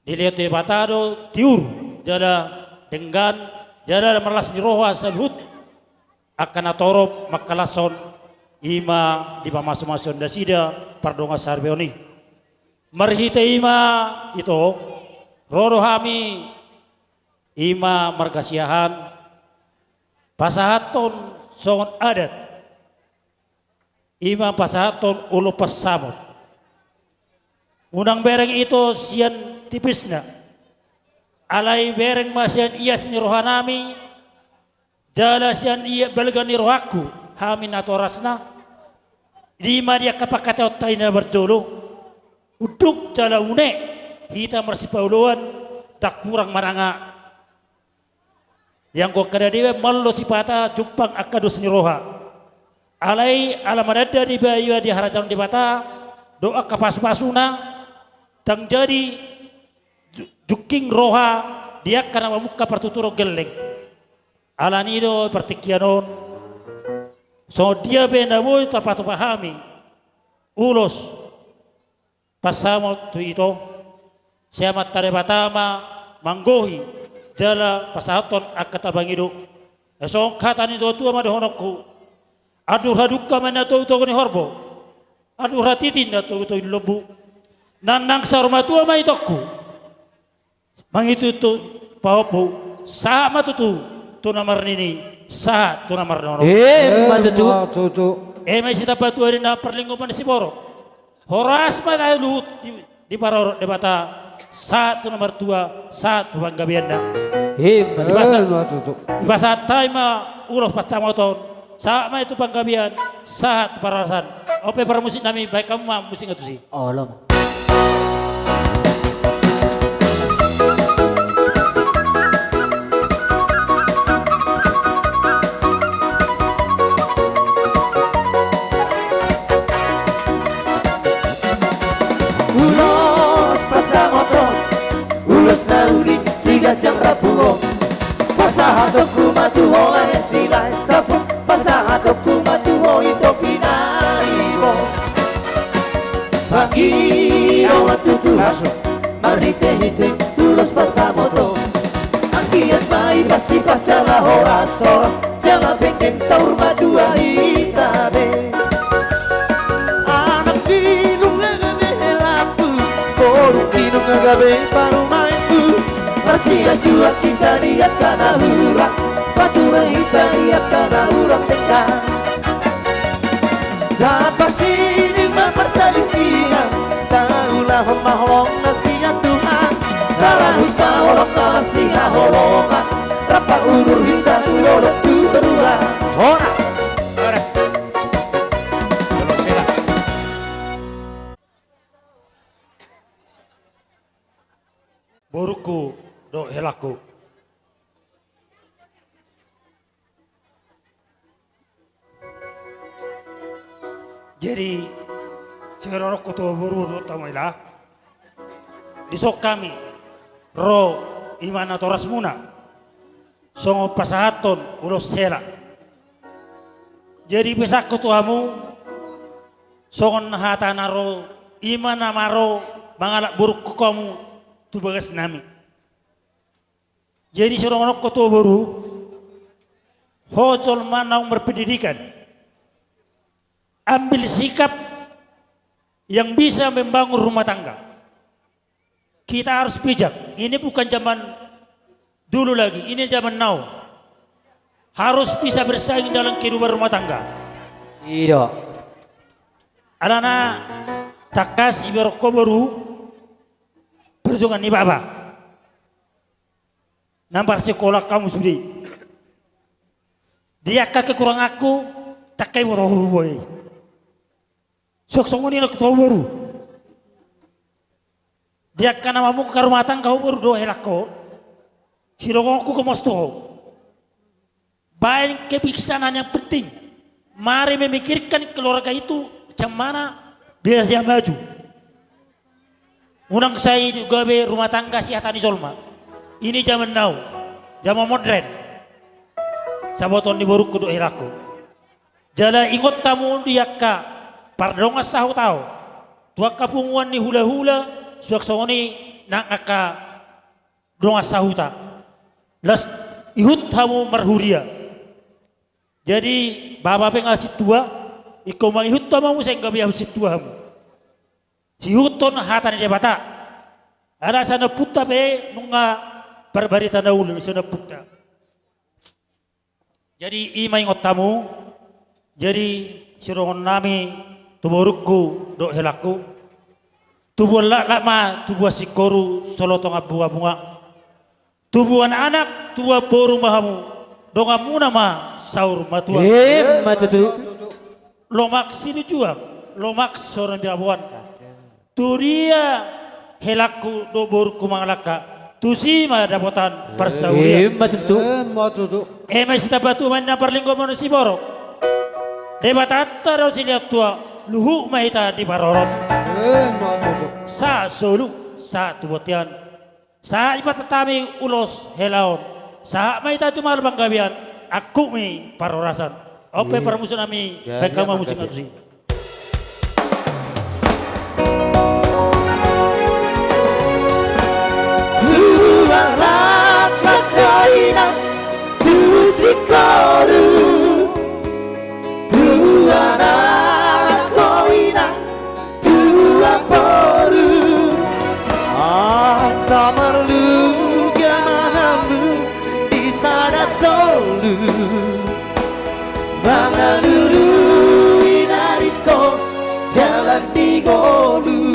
S10: Dilihat di batado tiur jada dengan jada merlas di roha salhut akan atorop makalason ima di pamaso-mason dasida pardonga sarbeoni marhite ima itu roro hami ima margasiahan pasahaton songon adat ima pasahaton ulo pasamot unang bereng itu sian tipisna alai bereng masian ias ni rohanami Jalasian iya balgani rohaku hamin atau rasna di dia kapakata otaina berjolo uduk jala une hita marsipauluan tak kurang maranga yang kau kada dewe mallo sipata jumpang akadus ni roha alai alamadada di bayu di harajan di bata doa kapas-pasuna tang jadi juking roha dia karena memuka pertuturo geleng alanido pertikianon so dia benda boy tapat pahami ulos pasamo tu itu siamat tare batama manggohi jala pasaton akatabangido so katani do tu amado honokku aduh hadukka mana to ni horbo aduh ratitin na to lobu nanang sarma tu ama itokku mangitu tu paopo sama tu tunamar nini sa tunamar nono
S9: matutu
S10: may sita patu ari na perlingkupan si Boro horas pa tayo luhut di paror debata sa tunamar tua sa tuwang gabianda ibasa tayo ma ulos pasta moton sa ma itu panggabian sa parasan ope para musik nami baik kamu ma musik itu sih
S9: alam
S1: Gajang rapuo pasahatok kumatuho ay sila sapo pasahatok kumatuho ito pinaibo pagiro at tutulas marite-hite tulos pasamoto ang kiat may pasipa cala horas-horas cala bengkeng saur madua itabe anak dinung ngagabe lampu borong dinung ngagabe parumay Marsia jua kita lihat karena hurang Patura kita lihat karena hurang tengah Dapat sini mempersadi siang Taulah mahlong nasihat Tuhan Tarahut maholong nasihat holongan Rapat urur kita tulodok tu berulang Horas
S10: boruku do helaku Jadi sekarang ketua buru tamailah disok kami ro imana toras muna songo pasahaton ulos sela. Jadi pesak ketuamu songon hatana ro imana maro mangalak buruk kamu tu bagas nami. Jadi seorang ketua baru hojol manau berpendidikan, ambil sikap yang bisa membangun rumah tangga. Kita harus bijak. Ini bukan zaman dulu lagi, ini zaman now. Harus bisa bersaing dalam kehidupan rumah tangga.
S9: Iya.
S10: Alana takas ibaroko baru perjuangan ni baba. Nampak sekolah kamu sudah. Dia kakek kurang aku tak kayak baru boy. Sok ini nak tahu baru. Dia karena mamu ke rumah tangga kau baru doa helako. Sirongku ke mosto. Baik kebijaksanaan yang penting. Mari memikirkan keluarga itu macam mana biar dia maju. Unang saya juga be rumah tangga si Hatani Solma. Ini zaman now, zaman modern. Saboton di baru kudu iraku. Jala ingot tamu dia ka pardonga sahu tahu. Tua kapunguan ni hula-hula suak songoni nak aka donga sahu ta. Las ihut tamu marhuria. Jadi bapa pengasih tua, iko mangihut tamu saya enggak biar si tua hamu. Si huton Hatani dia bata. Ada sana puta be nunga barbari tanda ulun sana puta. Jadi imay ngot tamu, jadi sirongon nami tuborukku do helaku, tubuh lama tubuh sikoru solotong bunga, tubuh anak tua boru mahamu, donga muna ma saur matua.
S9: Matutu.
S10: Lomak sini juga, lomak seorang biabuan. Tu dia helaku do boruku mangalaka. Tusi mah dapatan persauria.
S9: Matutu.
S2: Matutu.
S10: May sita batu man na parlinggo mo si Boro. Debatata raw sila tua luhu mahita di Barorot.
S2: Matutu.
S10: Sa solu sa tubotian. Sa ipatatami ulos helaon. Sa mahita tumalbang gabian. Aku mi parorasan. Ope para musuh nami. Baik kamu musing atusi.
S1: Sikoru Tuana koina Tua poru Samarlu Gamanamu Di sana solu Mangalulu Inariko Jalan di golu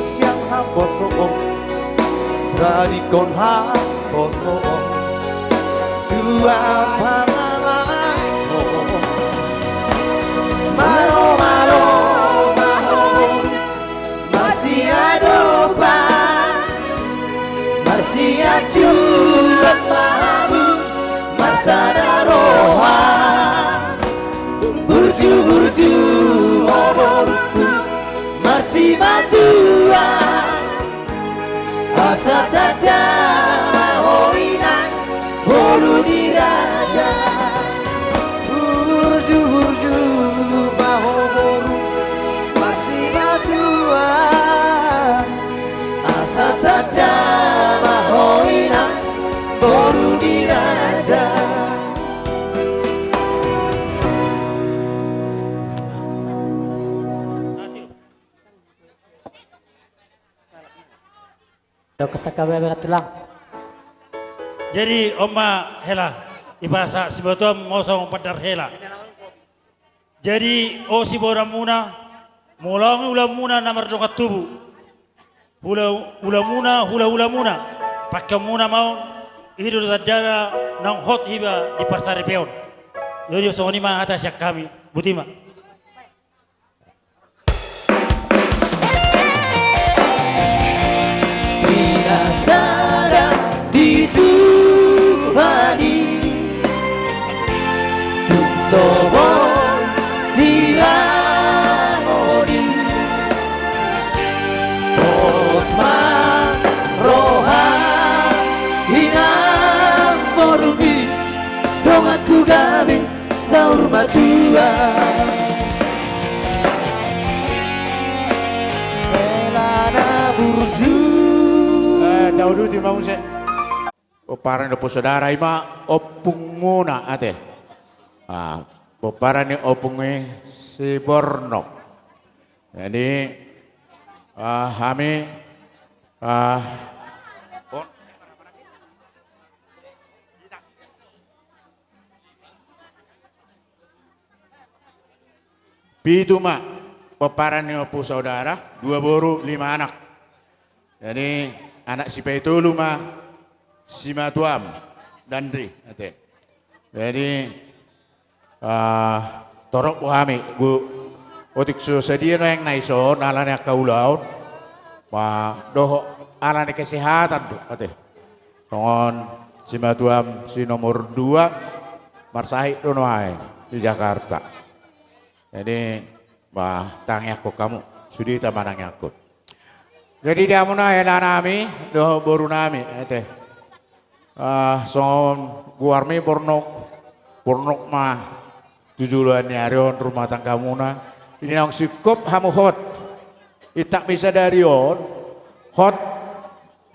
S1: Siang hamposong Dari konha koso dua pangalango maro maro maro masih ada apa masih acuat mahamu masada roha burju burju moborku masih batuan asa tajam hoina boru diraja burju burju baho boru masih berdua asa tajam hoina boru diraja.
S6: tulang.
S10: Jadi oma hela ibasa sebetulnya mosong padar hela. Jadi o si bora muna mulang ulam muna namar dokat tubuh. Hula muna pakai muna mau hidup tadana nang hot hiba di pasar peon. Jadi songoni mah atas yak kami butima.
S1: Sadar dituhani gabe saur matua Elana burju
S8: Daudu di mau se. Oparan do saudara ima opung muna ate. Oparan ni opungnya si Borno. Jadi kami pitu mak peparan ni opu saudara 2 boru 5 anak. Jadi anak si Petulu mah si Matuam Dandri ate. Jadi torok kami gu otik sedia yang naison alane kaulaun pa doho alane kesehatan tuh ate. Tongon si Matuam si nomor 2 Marsahi dono di Jakarta. Jadi tangi aku kamu sudita manang aku. Jadi dia muna elanami doh boru nami ete. Son guarmi pornok mah tujuan nyarion rumah tangga muna. Ini yang sikop hamu hot. Itak bisa dari on hot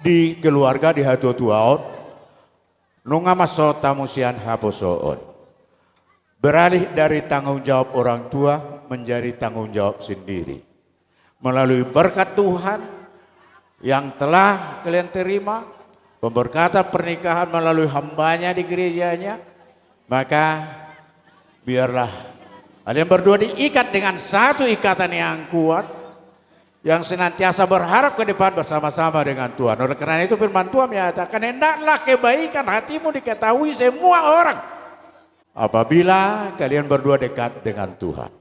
S8: di keluarga di hatu tuaon. Nunga masot tamusian haposoon. Beralih dari tanggung jawab orang tua menjadi tanggung jawab sendiri. Melalui berkat Tuhan yang telah kalian terima, pemberkatan pernikahan melalui hambanya di gerejanya, maka biarlah kalian berdua diikat dengan satu ikatan yang kuat, yang senantiasa berharap ke depan bersama-sama dengan Tuhan. Oleh karena itu firman Tuhan menyatakan, hendaklah kebaikan hatimu diketahui semua orang. Apabila kalian berdua dekat dengan Tuhan,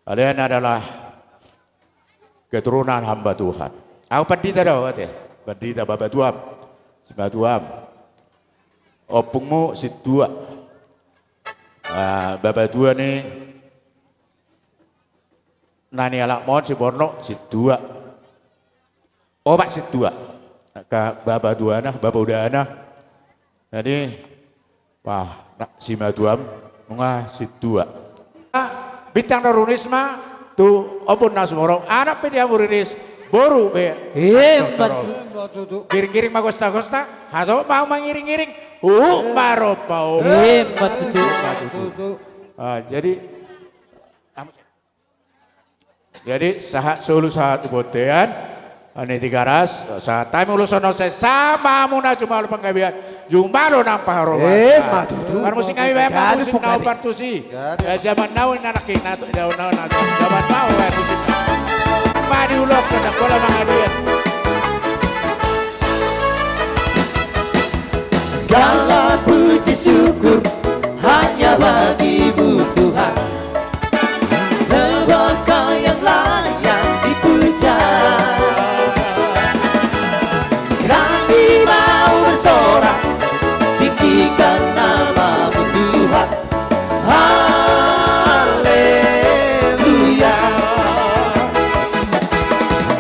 S8: kalian adalah keturunan hamba Tuhan. Aku pendeta dah, pendeta Bapak Tuam, Bapak Tuam, opungmu si tua, Bapak tua ni, nani alak mohon si Borno si tua, obat si tua, ke Bapak tua nah, Bapak udah nah, jadi, wah. Si Matuam munga si tua bitang darunisma tu opun nasmorong anak pe dia muriris boru be giring-giring magosta-gosta atau mau mengiring-giring maropau jadi sahat sulu sahat botean ani tigaras saat time ulusono saya sama muna cuma lu penggabian jumalo nang paharo baru musik kami bayar musik nau partusi zaman nau anak kita nau zaman nau musik mari ulok kena bola mangaduan
S1: segala puji syukur hanya bagimu Tuhan sebab Kau yang layak dipuja bersorak tinggikan namamu Tuhan haleluya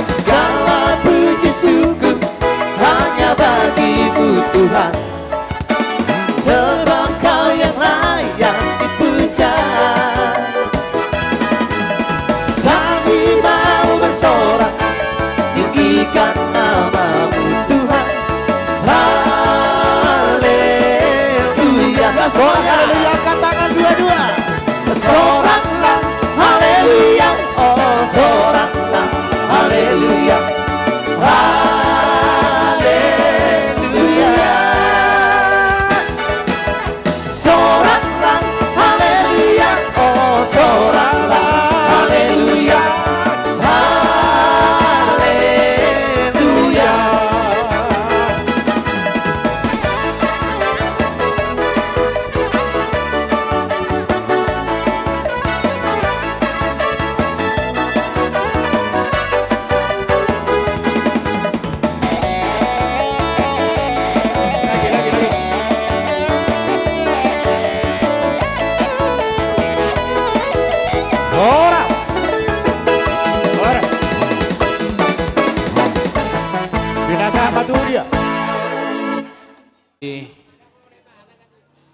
S1: segala puji syukur hanya bagimu Tuhan sebab Kau yang layak dipuja kami mau bersorak tinggikan namamu Tuhan haleluya sorak haleluya katakan dua-dua soraklah haleluya oh soraklah haleluya haleluya soraklah haleluya oh soraklah haleluya haleluya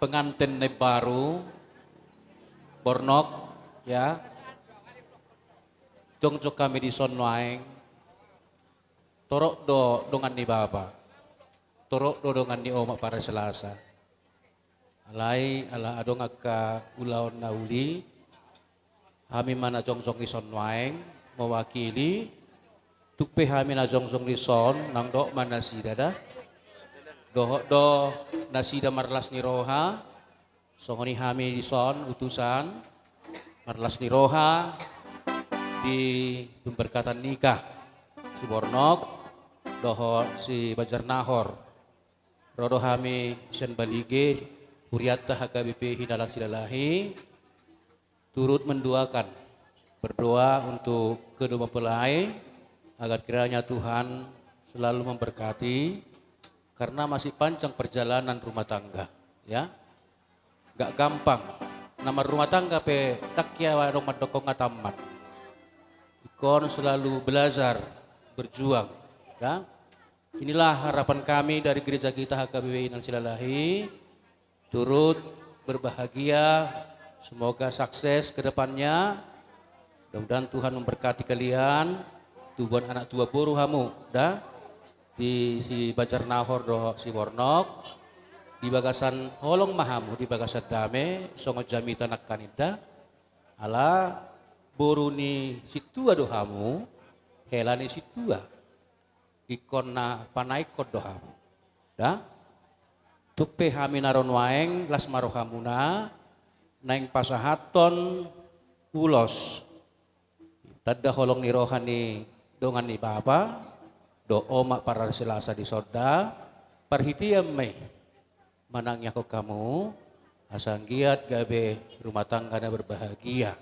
S8: pengantin baru Bornok ya. Jongcok kami di sonwaeng. Torok do dongan ni baba. Torok do dongan ni omak para Selasa. Alai ala adong akka ulaon nauli. Kami mana jongcok di sonwaeng mewakili tukpe kami na jongcok di son nang dok mana sida dah. Do nasida marlas ni roha. Songoni kami di son utusan marlas ni roha di pemberkatan nikah si Bornok doho si Bajar Nahor rodo kami sen balige Huriata HKBP Hinalang Silalahi turut mendoakan berdoa untuk kedua mempelai agar kiranya Tuhan selalu memberkati karena masih panjang perjalanan rumah tangga ya. Gak gampang. Nama rumah tangga pe takya warung madokong atamat. Ikon selalu belajar, berjuang. Ya. Inilah harapan kami dari gereja kita HKBP Hinalang Silalahi. Turut berbahagia, semoga sukses ke depannya. Mudah-mudahan Tuhan memberkati kalian. Tubuhan anak tua boru hamu. Dah. Di si Bajar Nahor doh si Bornok. Di bagasan holong mahamu di bagasan dame songo jami tanak kanida ala boruni situa dohamu helani situa ikonna panaikot dohamu dah tupe hami naron waeng las marohamuna naing pasahaton ulos tadda holong ni rohani dongan ni baba do omak para Selasa di soda perhitiam mei manangnya kok kamu asang giat gabe rumah tangganya berbahagia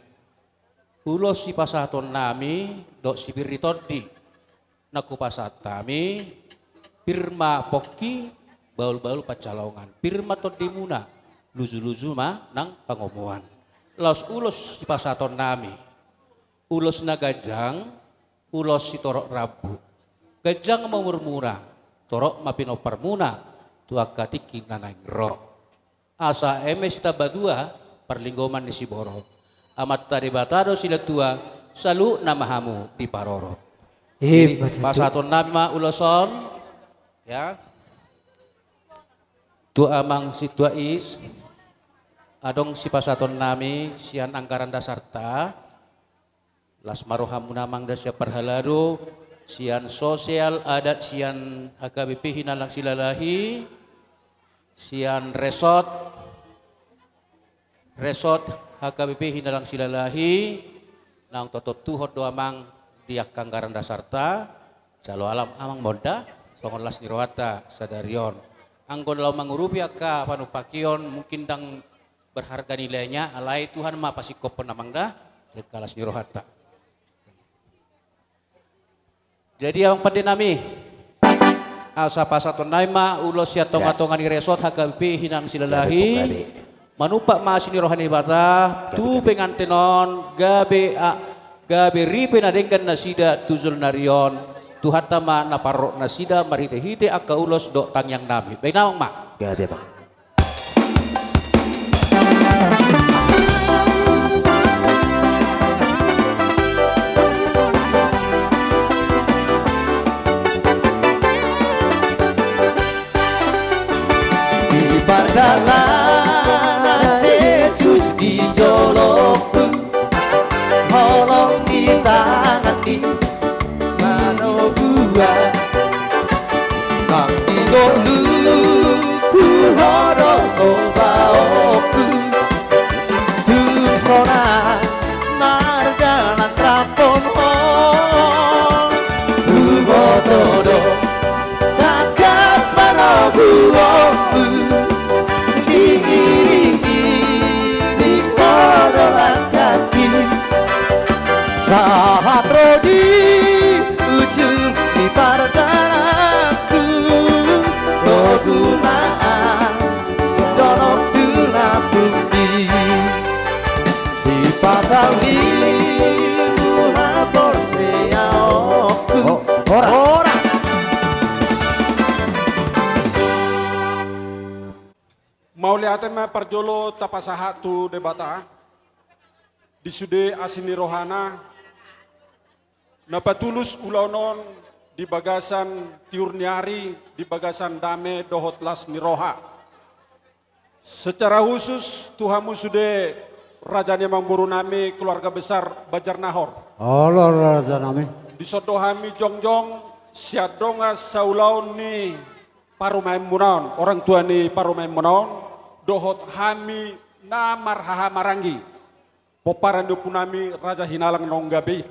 S8: ulos si pasaton nami dok si biritodi naku pasat kami pirma poki baul-baul pacalongan pirma todi muna luzu-luzu mah nang pangomuan laos ulos si pasaton nami ulos na gajang ulos si torok rabu gajang mau murmura torok mapinopar muna tuaka tiki nanang ro asa emes tabadua perlinggoman di Siboro amat tadi batado sila tua salu namahamu di Paroro pasaton nama uloson ya tu amang si tua is adong si pasaton nami sian anggaran dasarta las marohamu namang dasya perhalado sian sosial adat sian HKBP Hinalang Silalahi sian resort HKBP Hinalang Silalahi nang toto tuhot doamang diak kanggaran dasarta calo alam amang moda pengolas nirwata sadarion anggon lau mangurupi akka panupakion mungkin dang berharga nilainya alai Tuhan ma pasikop penamang dah kalas nirohata. Jadi yang pada nami asa pasaton naima ulos ya tonga-tonga di resort HKBP Hinalang Silalahi manupak masini rohani bata tu pengantenon gabe ripe nadengkan nasida tuzul narion tuhatama naparok nasida marite-hite akka ulos dok tangyang nami baik nawang mak gabe bang
S1: Perjalanan Yesus dijolokku holong di tangani mano buah kang didoluku horo sobaoku dun sona marjalan trampon hon ubotodo takas mano buahku saat rodi ujung di pardanaku
S13: Mau lihat parjolo tapasaha tu debata di sude asini rohana napatulus ulaunon di bagasan tiurniari di bagasan dame dohot las niroha. Secara khusus Tuhamu sude Raja Nemang Buru nami keluarga besar Bajar Nahor.
S2: Allah Raja nami.
S13: Di sodohami jongjong siadonga saulaun ni parumain munaon orang tua ni parumain munaon. Dohot hami namar haha marangi poparan punami Raja Hinalang nonggabe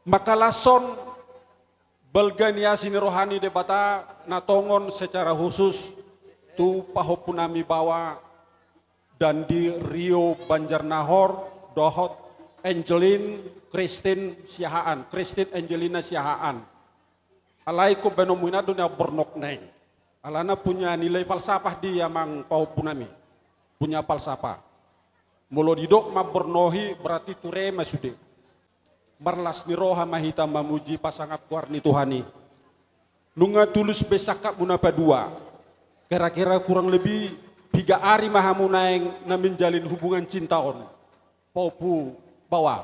S13: makalason belgania sini rohani debata natongon secara khusus tu pahopunami bawa dan di Rio Banjarnahor dohot Christine Angelina Siahaan alaiku benomina dunia bernok neng. Alana punya nilai falsafah dia mang pau punami. Punya falsafah. Mulo didok ma bernohi berarti ture masude. Marlas ni roha mahita mamuji pasangat warni Tuhani. Nunga tulus besakap munapa dua. Kira-kira kurang lebih 3 hari mahamu naeng na menjalin hubungan cinta on. Pau pu bawa.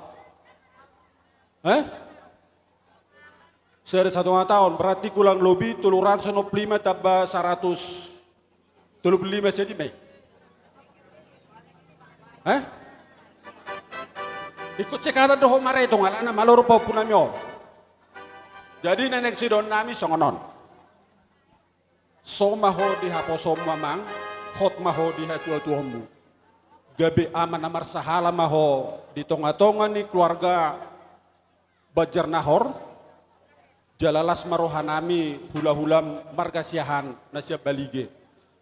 S13: Sehari 1 tahun, berarti kurang lebih 305 tambah 135 cm. Ikut cekatan doho mare itu ngalana maloro pau punamyo. Jadi nenek sidon nami songonon. Somaho dihapo somamang, hot maho dihatua tuhomu. Gabi aman amar sahala maho di tonga-tonga ni keluarga Bajar Nahor. Jalalas marohanami hula-hulam margasiahan nasya balige.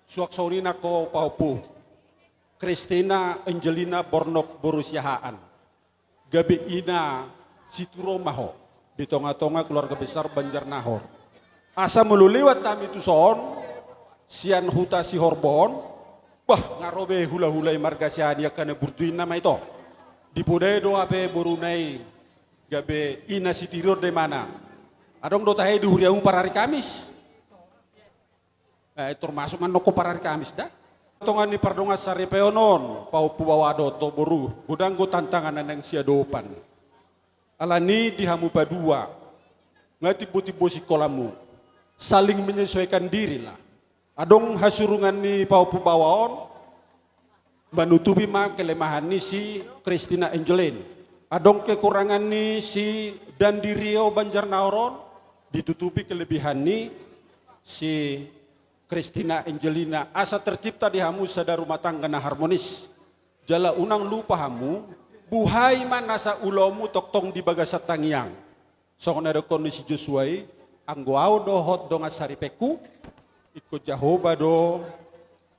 S13: Suak sorina ko paupu. Christina Angelina Bornok Borusiahaan. Gabi ina situro maho. Di tonga-tonga keluarga besar Banjarnahor. Asa meluliwat tami tu son. Sian huta si horbon. Bah ngarobe hula-hulai margasiahan ya kana burduin nama itu. Di podai do ape borunai. Gabe ina sitiror de mana. Adong do tahe di huriamu para hari Kamis. Termasuk manoko para hari Kamis dah. Tongan ni pardonga sari peonon, pau puwawado to boru, gudang go tantangan nang sia dopan. Alani dihamu padua. Ngati tibo sikolamu. Saling menyesuaikan diri lah. Adong hasurungan ni pau pubawaon menutupi ma kelemahan ni si Christina Angelin. Adong kekurangan ni si dan di Rio Banjarnahor ditutupi kelebihan ni si Christina Angelina. Asa tercipta di hamu sada rumah tangga na harmonis. Jala unang lupa hamu buhay man nasa ulomu toktong di bagasat tangiang. So na kondisi Josuai angguau do hot do ngasaripeku ikut Jehovah do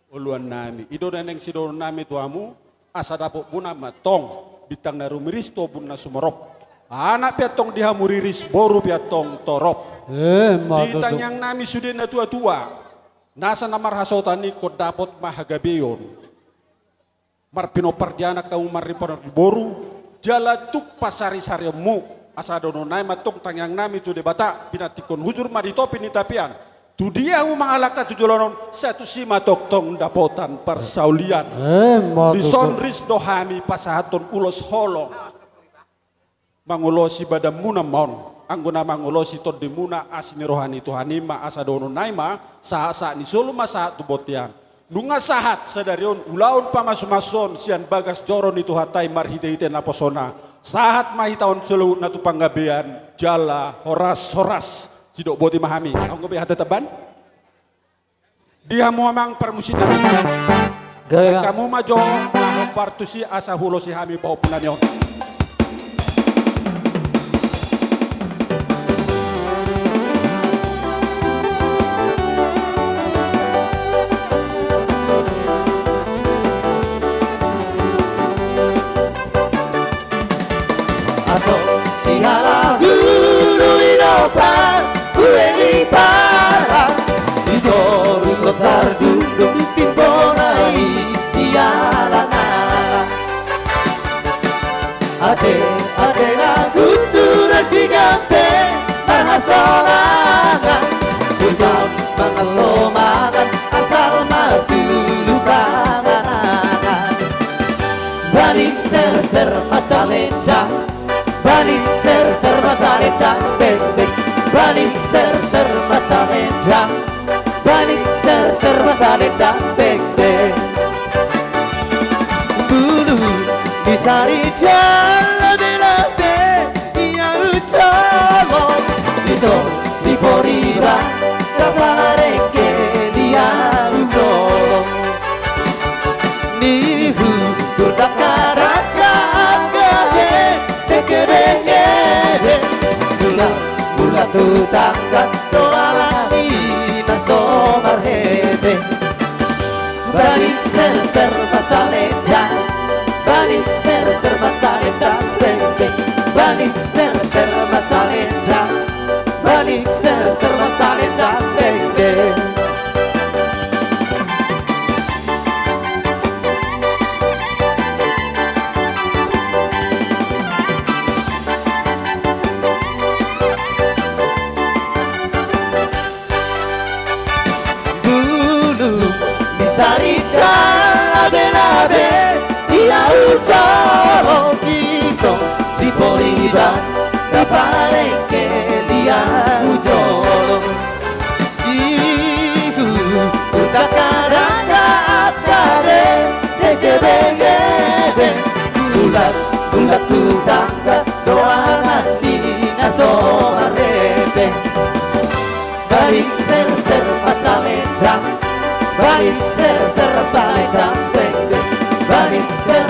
S13: uluan nami. Ido neneng sidon nami tuamu asa dapok buna matong bitang na rumiristo buna sumerop. Anak piatong dihamuriris boru piatong torop. Ditanyang nami sudah na tua-tua. Nasa namar hasotani ko dapot mahagabeyon. Mar pinopardiana kau maripon boru. Jala tuk pasari-sarimu. Asa dono nai matong tangyang nami tu debata. Pinatikon hujur maritopi ni tapian. Tu dia mangalaka tujolonon. Satu sima toktong dapotan persaulian. Di sonris dohami pasahaton ulos holong. Mangulosi badam muna mon angguna mangulosi tod di muna asini rohani Tuhanima asa dono naima saha ni solo masa tu botian nunga sahat sadarion ulaun pamasu-mason sian bagas joron itu hatai marhide-hide naposona sahat mahitaon selu natu panggabean jala horas cidok boti mahami anggo be hata taban dia muamang permusinan kamu majo partusi asa hulosi hami bau penamion.
S1: Sihala guru inopan kueni para Ditoru sotar duduk timbonai sihala nara Ade na kuturan tigampe Mahasomangan Udam mahasomangan asal madu masalenda, balik ser masalenda, beng beng. Balik ser masalenda, balik ser masalenda, beng beng. Dulu di salida lebih yang ucap itu si Boriba kapare ke dia ucap nihu tutakara kakahe tekebenge gula gula tutaka toalani nasomarhete balik ser masalenda, balik ser masalenda, balik ser masalenda, balik ser masalenda, dulu di salida belabe dia ucap itu si Boriba kapare ke dia ucap itu utakara kakare tekebenge bulat bulat tutangga doa hati nasomarete balik ser masalenda, balik ser masalenda, balik ser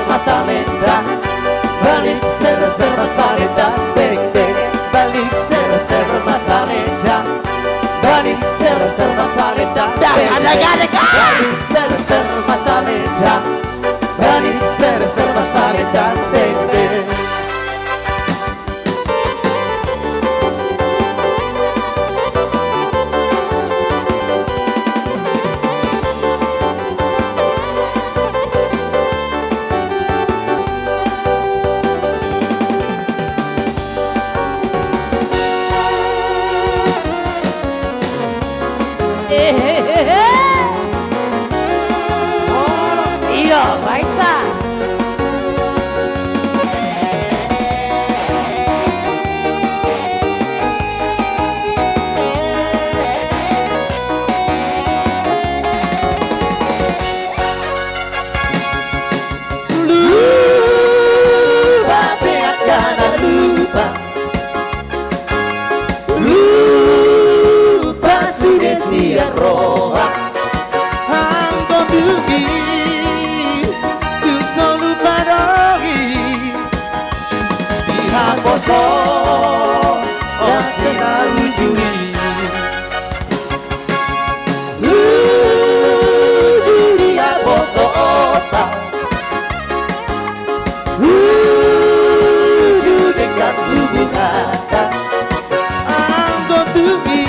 S1: masalenda, balik ser masalenda, balik ser masalenda, balik ser masalenda, balik ser masalenda, balik ser masalenda, iya baiklah. Lupa akan lupa, lupa sudah siap roha. Poso Osina ujuri ujuri poso ota ujuri kan hubungan anggo tumi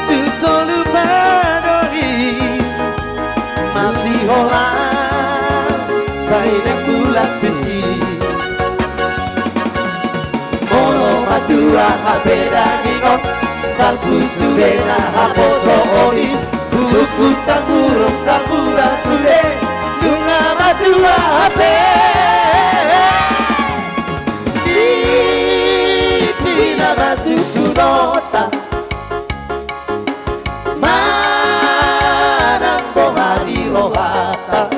S1: tu solu padori masih holang saya pulang besi dua habeda gingot salpu surena haposo ori buku tangurung sakura sure lunga madua hape dipina masuku nota manang boha di rohata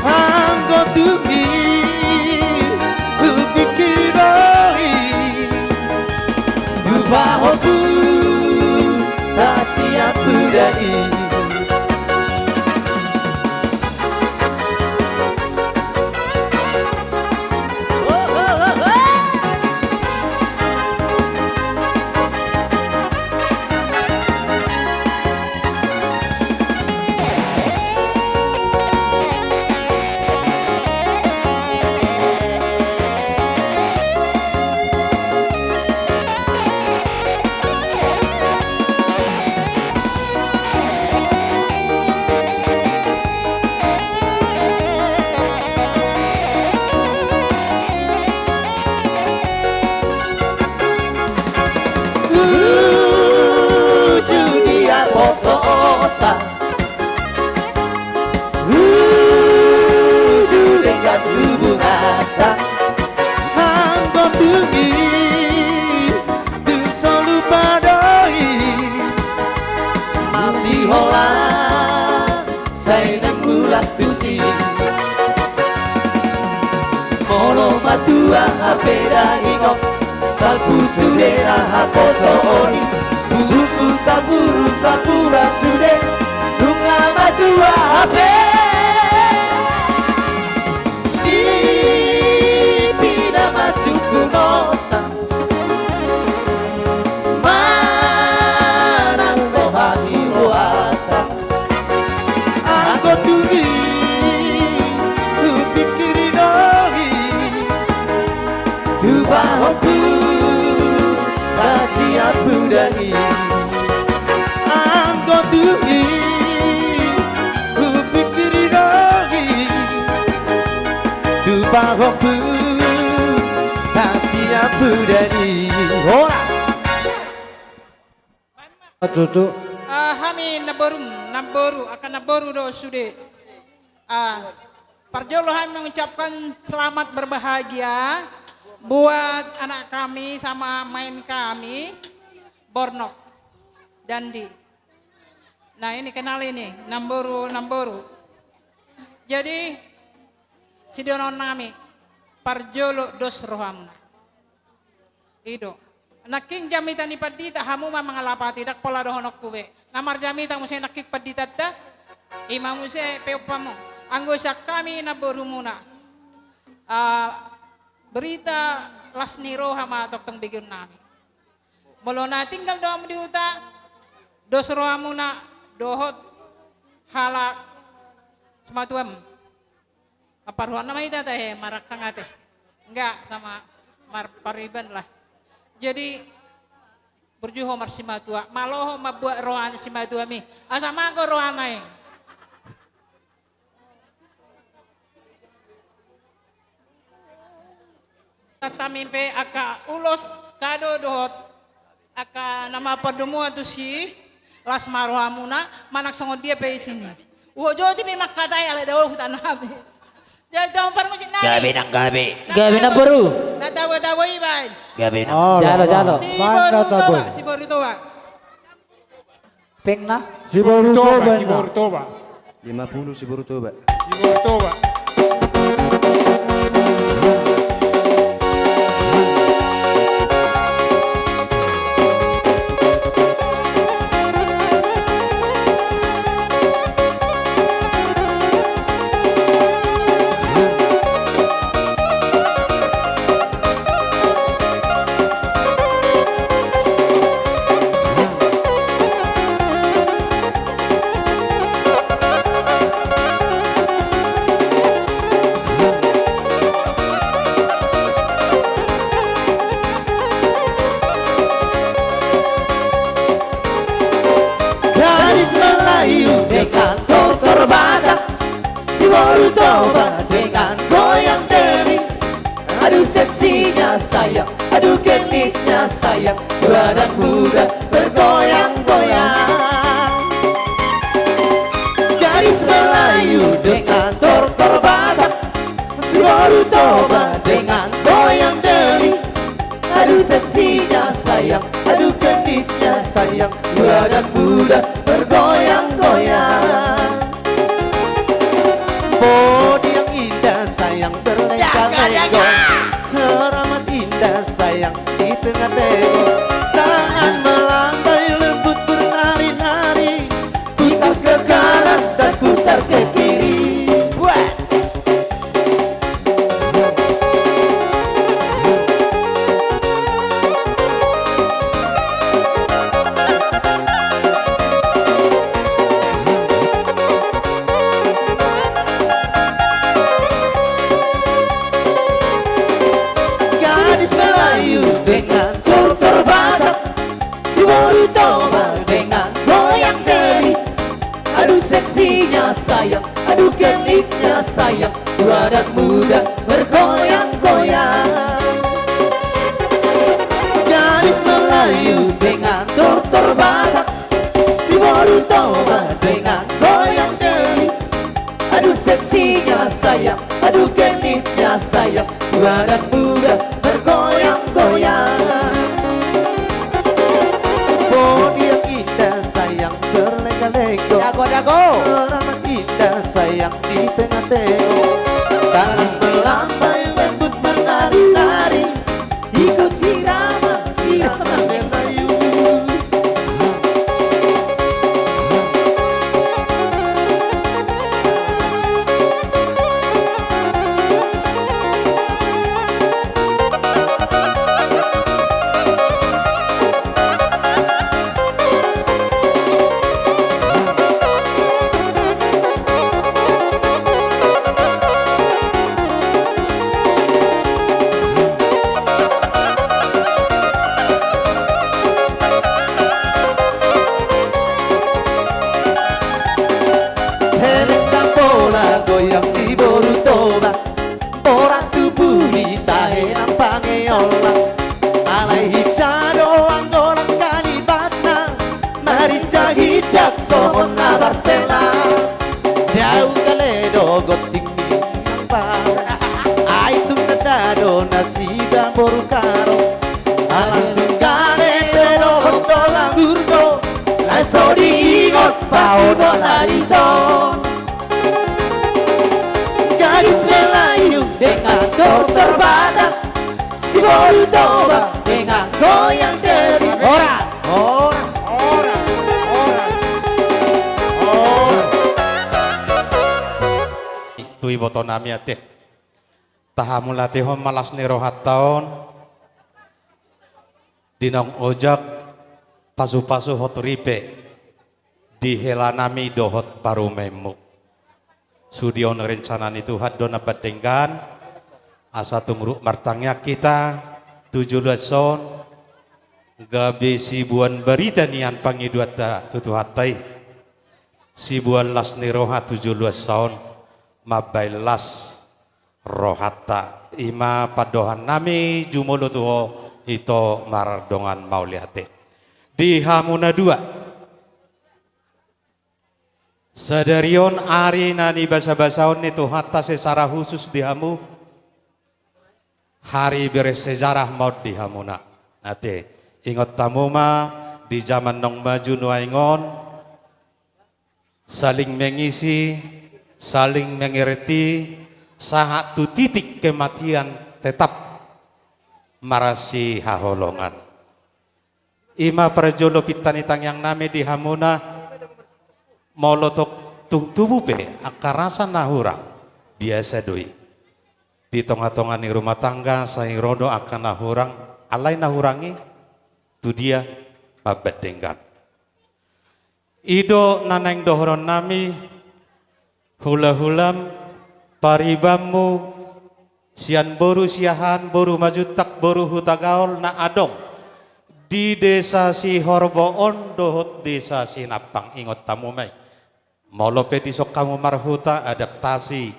S1: anggo tumi kupikir bahoku tak siap dari dua HP dan ingok Salpu sudera haposo oni Buku taburu sapura sude Dunga madua HP Ipina masuk kumota Manang bohati roata Angko tuli Kupikiri doi Tubahoku Kasih aku dari Angko tuli Kupikiri doi Tubahoku Kasih aku dari Horas
S2: Tutu.
S14: Kami naboru akan naboru do sude. Parjolo kami mengucapkan selamat berbahagia buat anak kami sama main kami Bornok Dandi. Nah ini kenal ini Namboru. Jadi si donon nami Parjolo dos rohamna. Ido. Naking jamitan ni padita hamu mangalapati dak pola dohonok kube. Namar jamitan mo siya nakik padita ta. Ima mo siya peupamo. Anggo sa kami na borumuna. Berita las niro hama toktong bigyon nami. Molo na tinggal doa mo di uta. Dos roha muna dohot halak sematuam. Aparuan na may tatay marakang ate. Enggak sama pariban lah. Jadi berjuho marsimatua, maloho mabuat rohana simatua mi, asama ko rohana eh. Tatamimpe aka ulos kado dohot, aka nama padumua tu si las marohamuna manak songod dia pe sini. Wojoti mi makatai ale dawo hutan nabi. Jangan parmo cina.
S12: Gabi nang gabi.
S9: Gabi na baru.
S14: Natawa iban.
S12: Gabi nang.
S9: Jalo.
S14: Si Boru toba.
S9: Peng na?
S2: Si Boru toba.
S3: 50 si Boru toba.
S1: Dengan kotor badak Si Boru toba dengan goyang demi Aduh seksinya sayang Aduh genitnya sayang Badan muda bergoyang-goyang Gadis Melayu dengan kotor badak Si Boru toba dengan goyang demi Aduh seksinya sayang Aduh genitnya sayang Badan muda bergoyang-goyang Bodi yang indah sayang berlengang-lenggong Teramat indah sayang di tengah tengok Tangan melambai lembut bernari-nari Putar ke kanan dan putar ke kiri dengan kotor badak Si Boru toba dengan goyang demi Aduh seksinya sayang Aduh genitnya sayang Badan muda bergoyang-goyang Gadis Melayu dengan kotor badak Si Boru toba dengan goyang demi Aduh seksinya sayang Aduh genitnya sayang Badan muda bergoyang-goyang Bodi yang indah sayang berlengang-lenggong Dago Teramat indah sayang di tengah tengok Tangan melambai lembut bernari-nari Paudo Narison. Gadis Melayu dengan dokter Badak, si Boldoba dengan goyang dari Horas.
S8: Tui boto nami ate. Tahamu latihom malas ni rohat taon. Dinong ojak pasu-pasu hoturipe. Di helanami dohot parumemu. Sudion rencana itu hadona badenggan. Asa tumruk martangnya kita 17 son. Gabi sibuan berita nian pangiduata tutuhatai. Sibuan las ni rohat 17 son. Mabailas rohata ima padohan nami jumulo tuho ito mardongan mauliate di hamuna 2 sadarion ari nani basa-basaon itu hatta secara khusus di hamu hari beres sejarah maut di hamuna ate ingat tamu ma di zaman nong maju nuaingon saling mengisi saling mengerti satu titik kematian tetap marasi haholongan ima perjolo pitani yang name di hamuna molotok tubuh pe akarasa nahurang biasa doi di tengah-tengah ni rumah tangga saya rodo akan nahurang alai nahurangi tu dia babedenggan ido naneng dohoron nami hula-hulam paribamu sian boru siahan boru majutak boru hutagaol na adong di desa si Horboon dohot desa si Napang ingot tamu mai molope di sok kamu marhuta adaptasi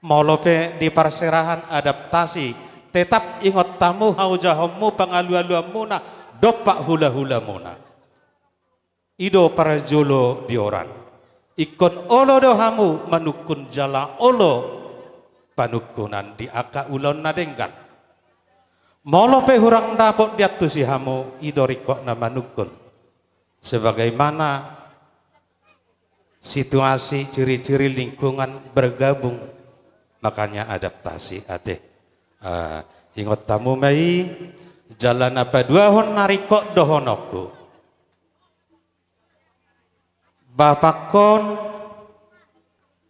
S8: molope di parserahan adaptasi tetap ingot tamu haujahomu pangalu-aluamu na dopak hula-hulamu na ido para jolo dioran ikon olo dohamu manukun jala olo panukunan di aka ulon nadenggan molope hurang dapot diatu si hamu idorikok na manukun sebagaimana situasi ciri-ciri lingkungan bergabung makanya adaptasi ate ingot tamu mai jalan apa dua hon narikok dohonoku Bapak kon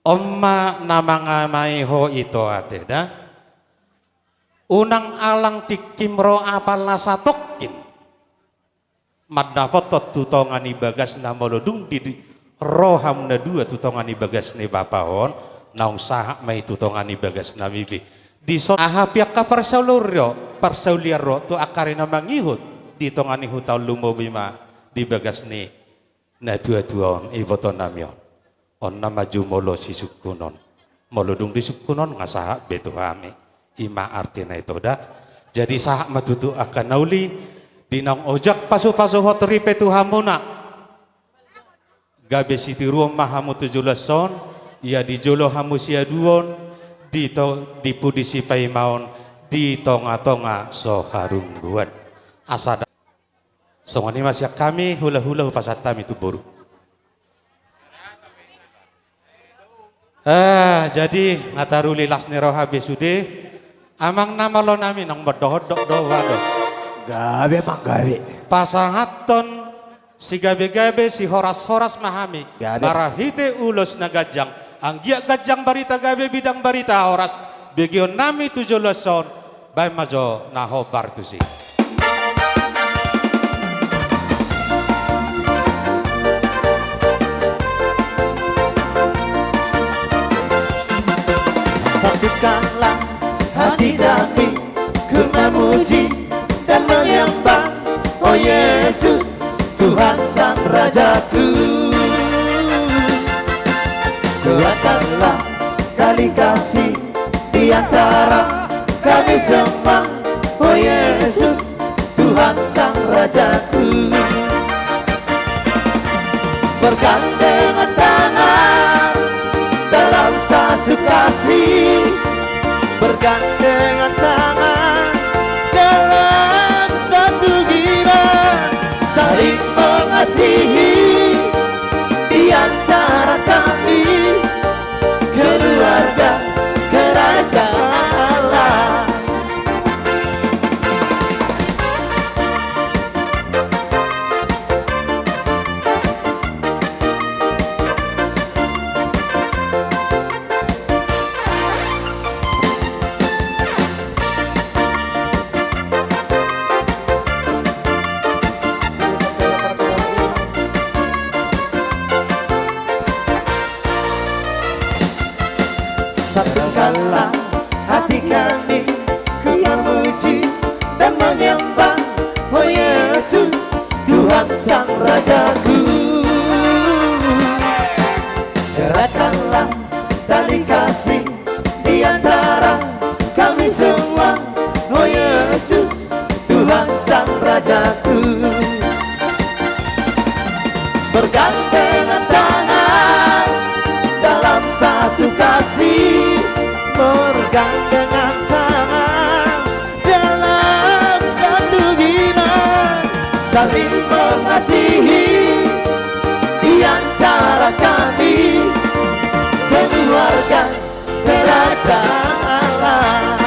S8: omma namangamai ho ito ate da unang alang tikim ro apala satokin maddapotot tutongani bagas na molodung di roham na 2 tutongani bagas ni bapahon naung sahak may tutongani bagas na bibi di so ahapiak ka parsauliaro tu akarina mangihut di tongani hutaw lumobima di bagas ni na dua-duaon iboton namion on nama jumolo si sukunon molodung di sukunon ngasaha betu hame ima artina itu dah jadi sahak matutu akan nauli dinang ojak pasu-pasu hotri petu hamuna gabe siti ruang mahamu 17 son ia di jolo hamu sia duon di pudisi paimaon di tonga-tonga so harungguan asada songoni masih kami hula-hula pasatam itu boru. Jadi ngataruli lasni roha besude amang nama lo nami nang berdohodok doado.
S7: Gabe mang gabe.
S8: Pasahaton si gabe-gabe si horas-horas mahami. Marahite ulos na gajang. Anggia gajang barita gabe bidang barita horas. Begion nami 17 son. Bay majo naho bartusi.
S1: Satukanlah hati kami ku memuji dan menyembah oh Yesus Tuhan Sang Rajaku. Kuatkanlah kali kasih di antara kami semua oh Yesus Tuhan Sang Rajaku. Bergandengan tangan dalam satu kasih, bergandengan tangan dalam satu jiwa, saling mengasihi di Tuhan sang rajaku. Eratkanlah tali kasih di antara kami semua, oh Yesus, Tuhan sang rajaku. Bergandengan tangan dalam satu kasih, bergandengan tangan dalam satu iman, saling mengasihi di antara kami, keluarga kerajaan Allah.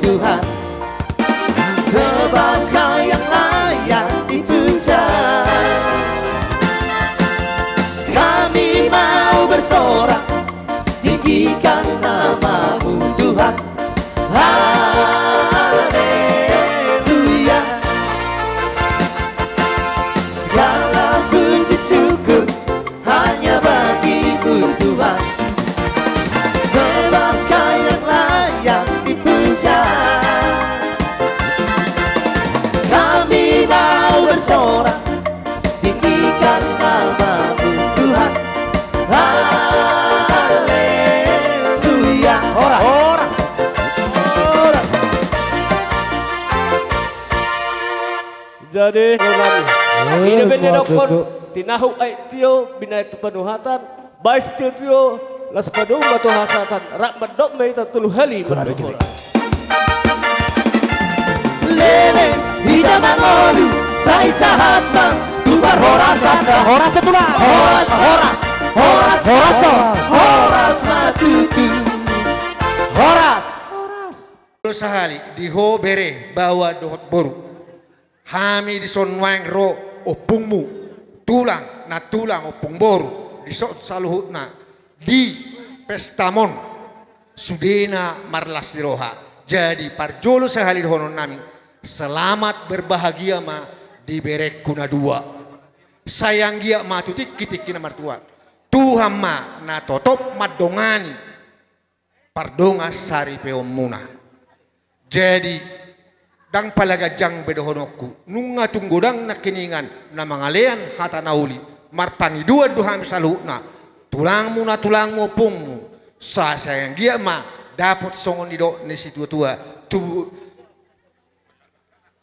S1: Tuhan sebagai yang layak dipuja, kami mau bersorak tinggikan nama-Mu Tuhan. Haleluya. Segala puji syukur hanya bagi-Mu Tuhan, sebagai yang layak dipuja. Kami mau bersorak tinggikan nama-Mu Tuhan. Haleluya. Horas.
S15: Jadi ini benar dokon tinahu ai tio binai penuhatan bais tio las padu batu hasatan rak bedok mai tatul hali
S1: lele hida mangolu sai sahatma tubar horas tulang horas matutu horas
S2: sahali di ho bere bawa dohot boru hami di sonwang ro opungmu tulang opung boru di sok saluhutna di pestamon sudena marlas di roha. Jadi parjolo sahali honon nami selamat berbahagia ma di berek kuna dua sayang gia ma tutik kitikina martua Tuhan ma na totop madongani pardonga sari peomuna. Jadi dang palagajang bedohonokku nunga tunggodang nakiningan na mangalean hata nauli marpangi dua duham saluna tulangmu na tulangmu pungmu sa sayang gia ma dapat songon dido ni situ tua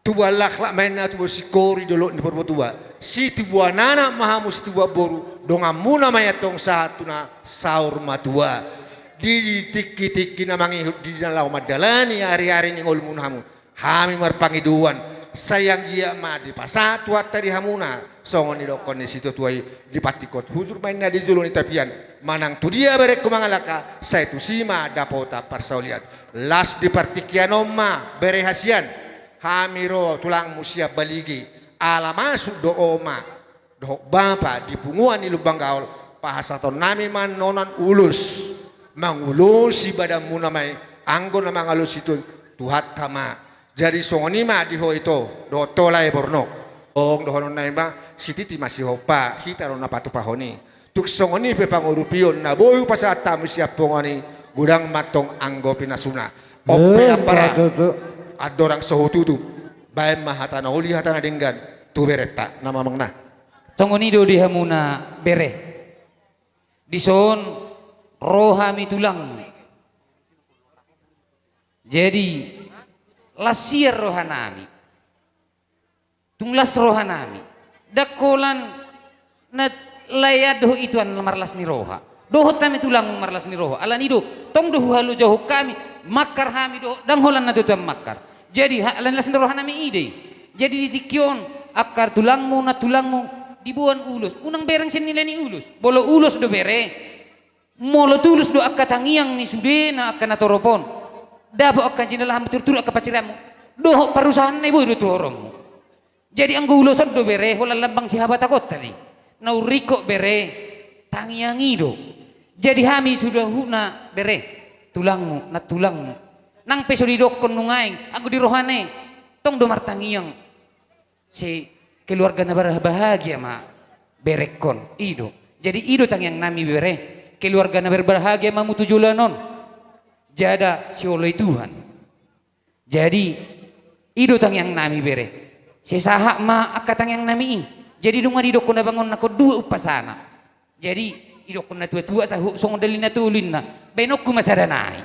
S2: tuwa lakla main na tuwa sikori dolo ni perbutua si tuwa nana mahamu si tuwa boru dongamuna mayatong satu na saur matua di tiki-tiki na mangihut di dalam madalani hari-hari ni ngol munahamu hami marpangiduan sayang gia ma di pasatu tadi hamuna songon ni dokon ni situ tuai di patikot huzur main na di julu ni tapian manang tu dia berek kumangalaka saya tu sima dapota parsaulian las di partikianom ma berehasian hamiro tulang musia baligi ala masuk do oma do bapa di punguan ni lubang gaul pahasaton nami man nonan ulus mangulusi badamu namai anggo na mangalus itu tuhat tama jadi songonima di ho itu do tolai borno ong do honon naimba sititi masih hopa hitaro na patu pahoni tuk songoni pe pangurupion na boyu pasat tamu siap pongoni gudang matong anggo pinasuna ope para adorang sohututu bae mahatana uli hatana denggan tu bereta nama mengna
S9: songoni do di hamuna bere dison rohami tulang jadi lasir rohanami tunglas rohanami dakolan na layadoh itu an marlas ni roha doh tami tulang marlas ni roha ala nido tong doh halu jauh kami makar hami doh dang holan na tuam makar jadi alan las ni roha nami ide jadi ditikion akar tulangmu na tulangmu dibuan ulus unang bereng senilai ni ulus bolo ulus do bere molo tulus do akatangiang ni sudena akan atoropon dabo akan jinalah betul-betul akan paciramu doh perusahaan na ibu do torongmu Jadi anggo ulosan do bere wala lambang si habat takot tadi. Nauriko bere tangiangido. Jadi hami sudah huna bere tulangmu na tulangmu. Nang peso didokon nungaing anggo di rohane tong do martangiang. Si keluarga na berbahagia ma berekon ido. Jadi ido tangiang nami bere keluarga na berbahagia ma mutujulanon. Jada si oleh Tuhan. Jadi ido tangiang nami bere. Sesahak ma akatang yang nami. Jadi dunga di dokon na bangon nako dua upasana. Jadi idokon na tua-tua sahuk song dalin na tulin na. Benokku masadanai.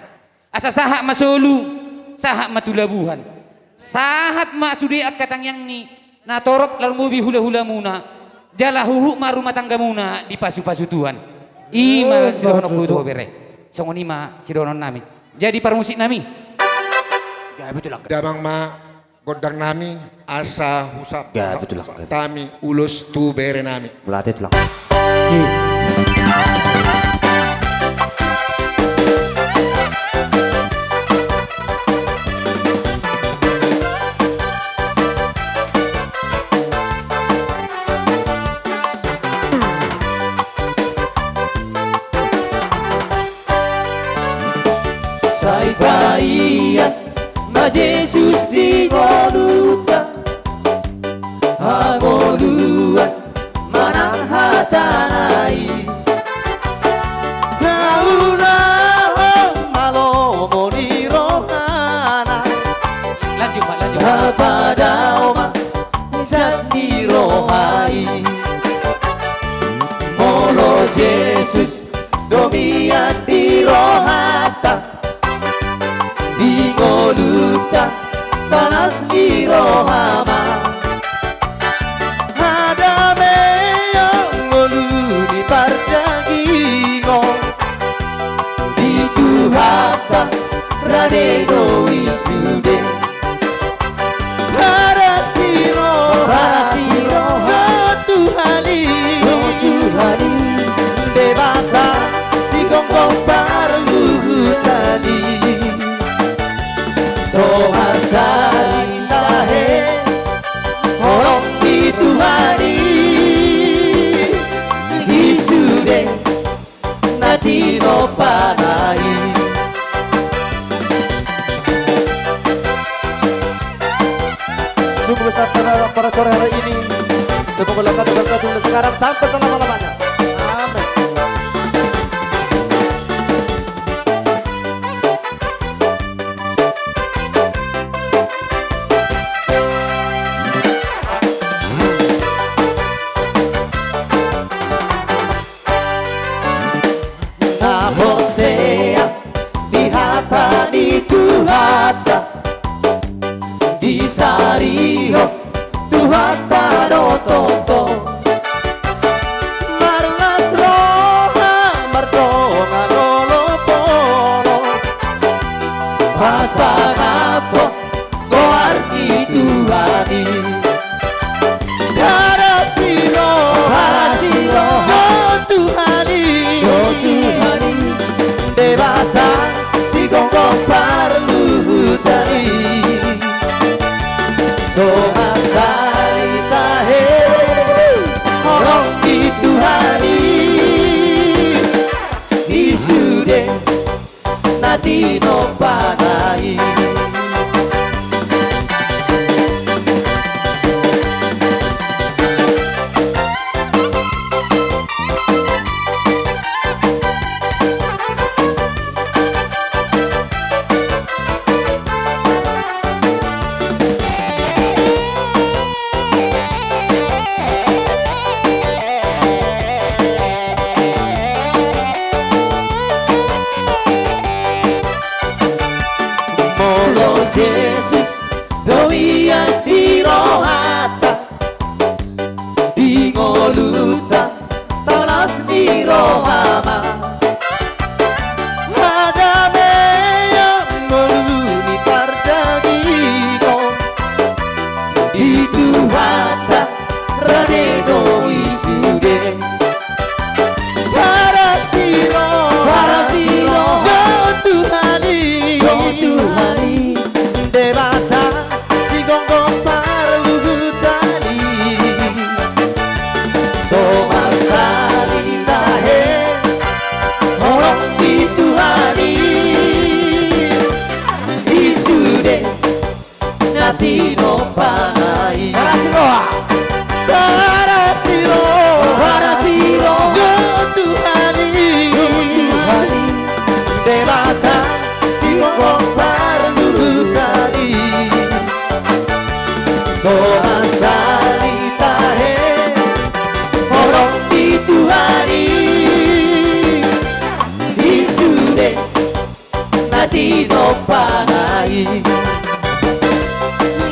S9: Asa sahak masolu, sahak matulabuhan. Sahat ma sudi akatang yang ni na torok lalu mobi hula-hula muna. Jala huhu ma rumah tangga muna di pasu-pasu Tuhan. Ima sidonok tu bere. Songon ima sidonon nami. Jadi parmusik nami.
S7: Ya betul lah.
S16: Damang ma godang nami asa husap
S7: Ya betul lah.
S16: tami ulus tu bere nami
S7: Melatih lah.
S1: Sai baiat ma Jesus di voluta Amoluat manang hatanai Tauna malomo ni rohana
S9: Lanjut Pak, lanjut.
S1: Kapadauma zat ni rohai Molo Jesus domiat di rohata Di ngoluta talas di rohama Hadame yang ngolu di parjagino Di tuhata radeno wisude Harasiro harasiro Tuhali Debata si gongkong parluhutani Sohasari tahe Horong itu hari Hisude Nadino panai
S17: Sungguh besar para sore hari ini. Semoga lekat berkabung sekarang sampai selama-lamanya. Amin.
S1: Na Hosea di hata di tuhata di sariho tuhata do toto marlas roha martonga nolopono pasagapo goarti tuhani harasiro harasiro Tuhani Debata si gonggong parluhutani Sohasari tahe Horong di Tuhani Isude nadino panai Jesus doian di rohata di ngoluta talas di rohama hadame yang meluni pardagino di tuhata radeno isude harasiro harasiro Tuhani Debata si gonggong parluhutani salitahe orang itu hari isude nadi no panai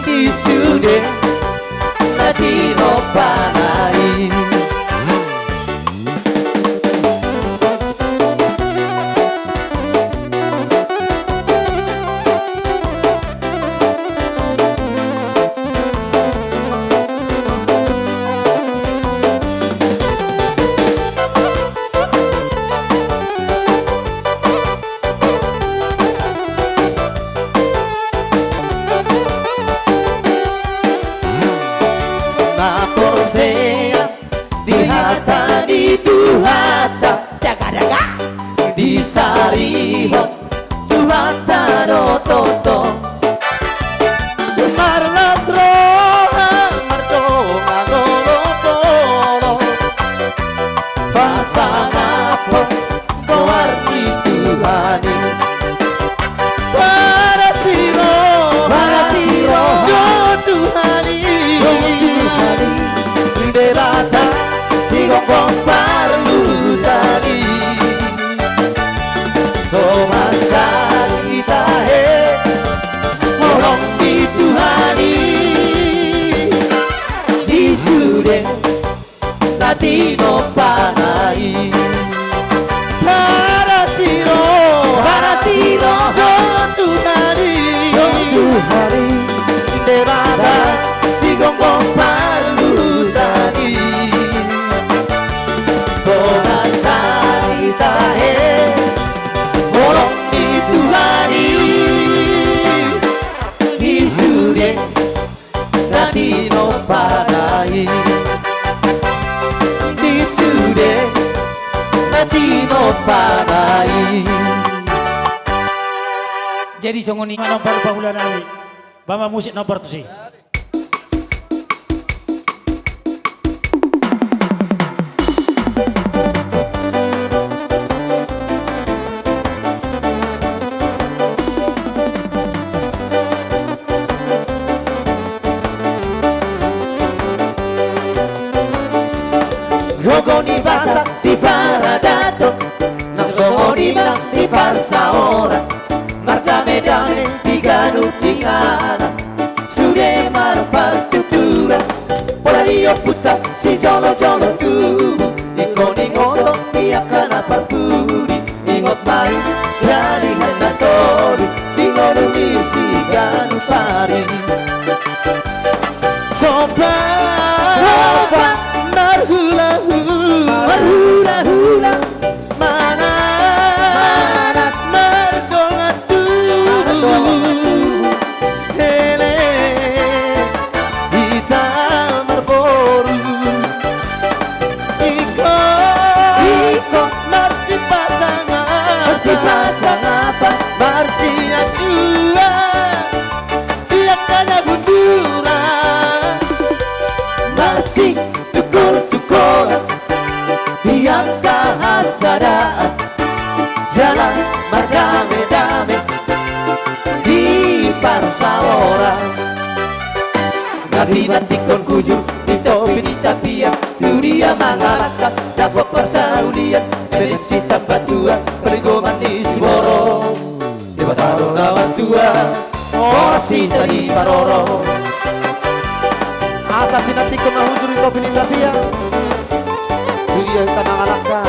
S1: isude nadi no panai. Naposea di hata di duhata jaga-jaga di sariho duhata do toto marlas roha mardoma golo pasanapo koarti Tuhani para siro do Tuhani debata sigo con parlutani soma salita orang di Tuhani di sude latino panai para tiro don Tuhani debata sigo con parlutani soma salita orang di Tuhani di sude latino panai di sude latino panai.
S10: Jadi songoni nomor pahulan ali. Bama musik nomor tu sih.
S1: Rogo di bata di paradato non sono di là di parsa ora marca medame di ganu di ngana sude mar partitura ora io putta si giolo giolo tu ikoni ngoto di akana parturi ingot mai dari handatori di ngono di si ganu pari sopa hula hula mana merdonga tu hele kita merboru iko marsi pasang apa marsi ajua dia kana bundura marsi yang kehasadaan jalan merdame-dame di parsawora ngabi batikon kujur di topi di tapia dunia mangalakat dapat persaulian medisi tambah tua pergoman di Siboro di bataro lawan tua orang sinta di Maroro asa sinatikon mahujur di topi di tapia dunia tanah alaka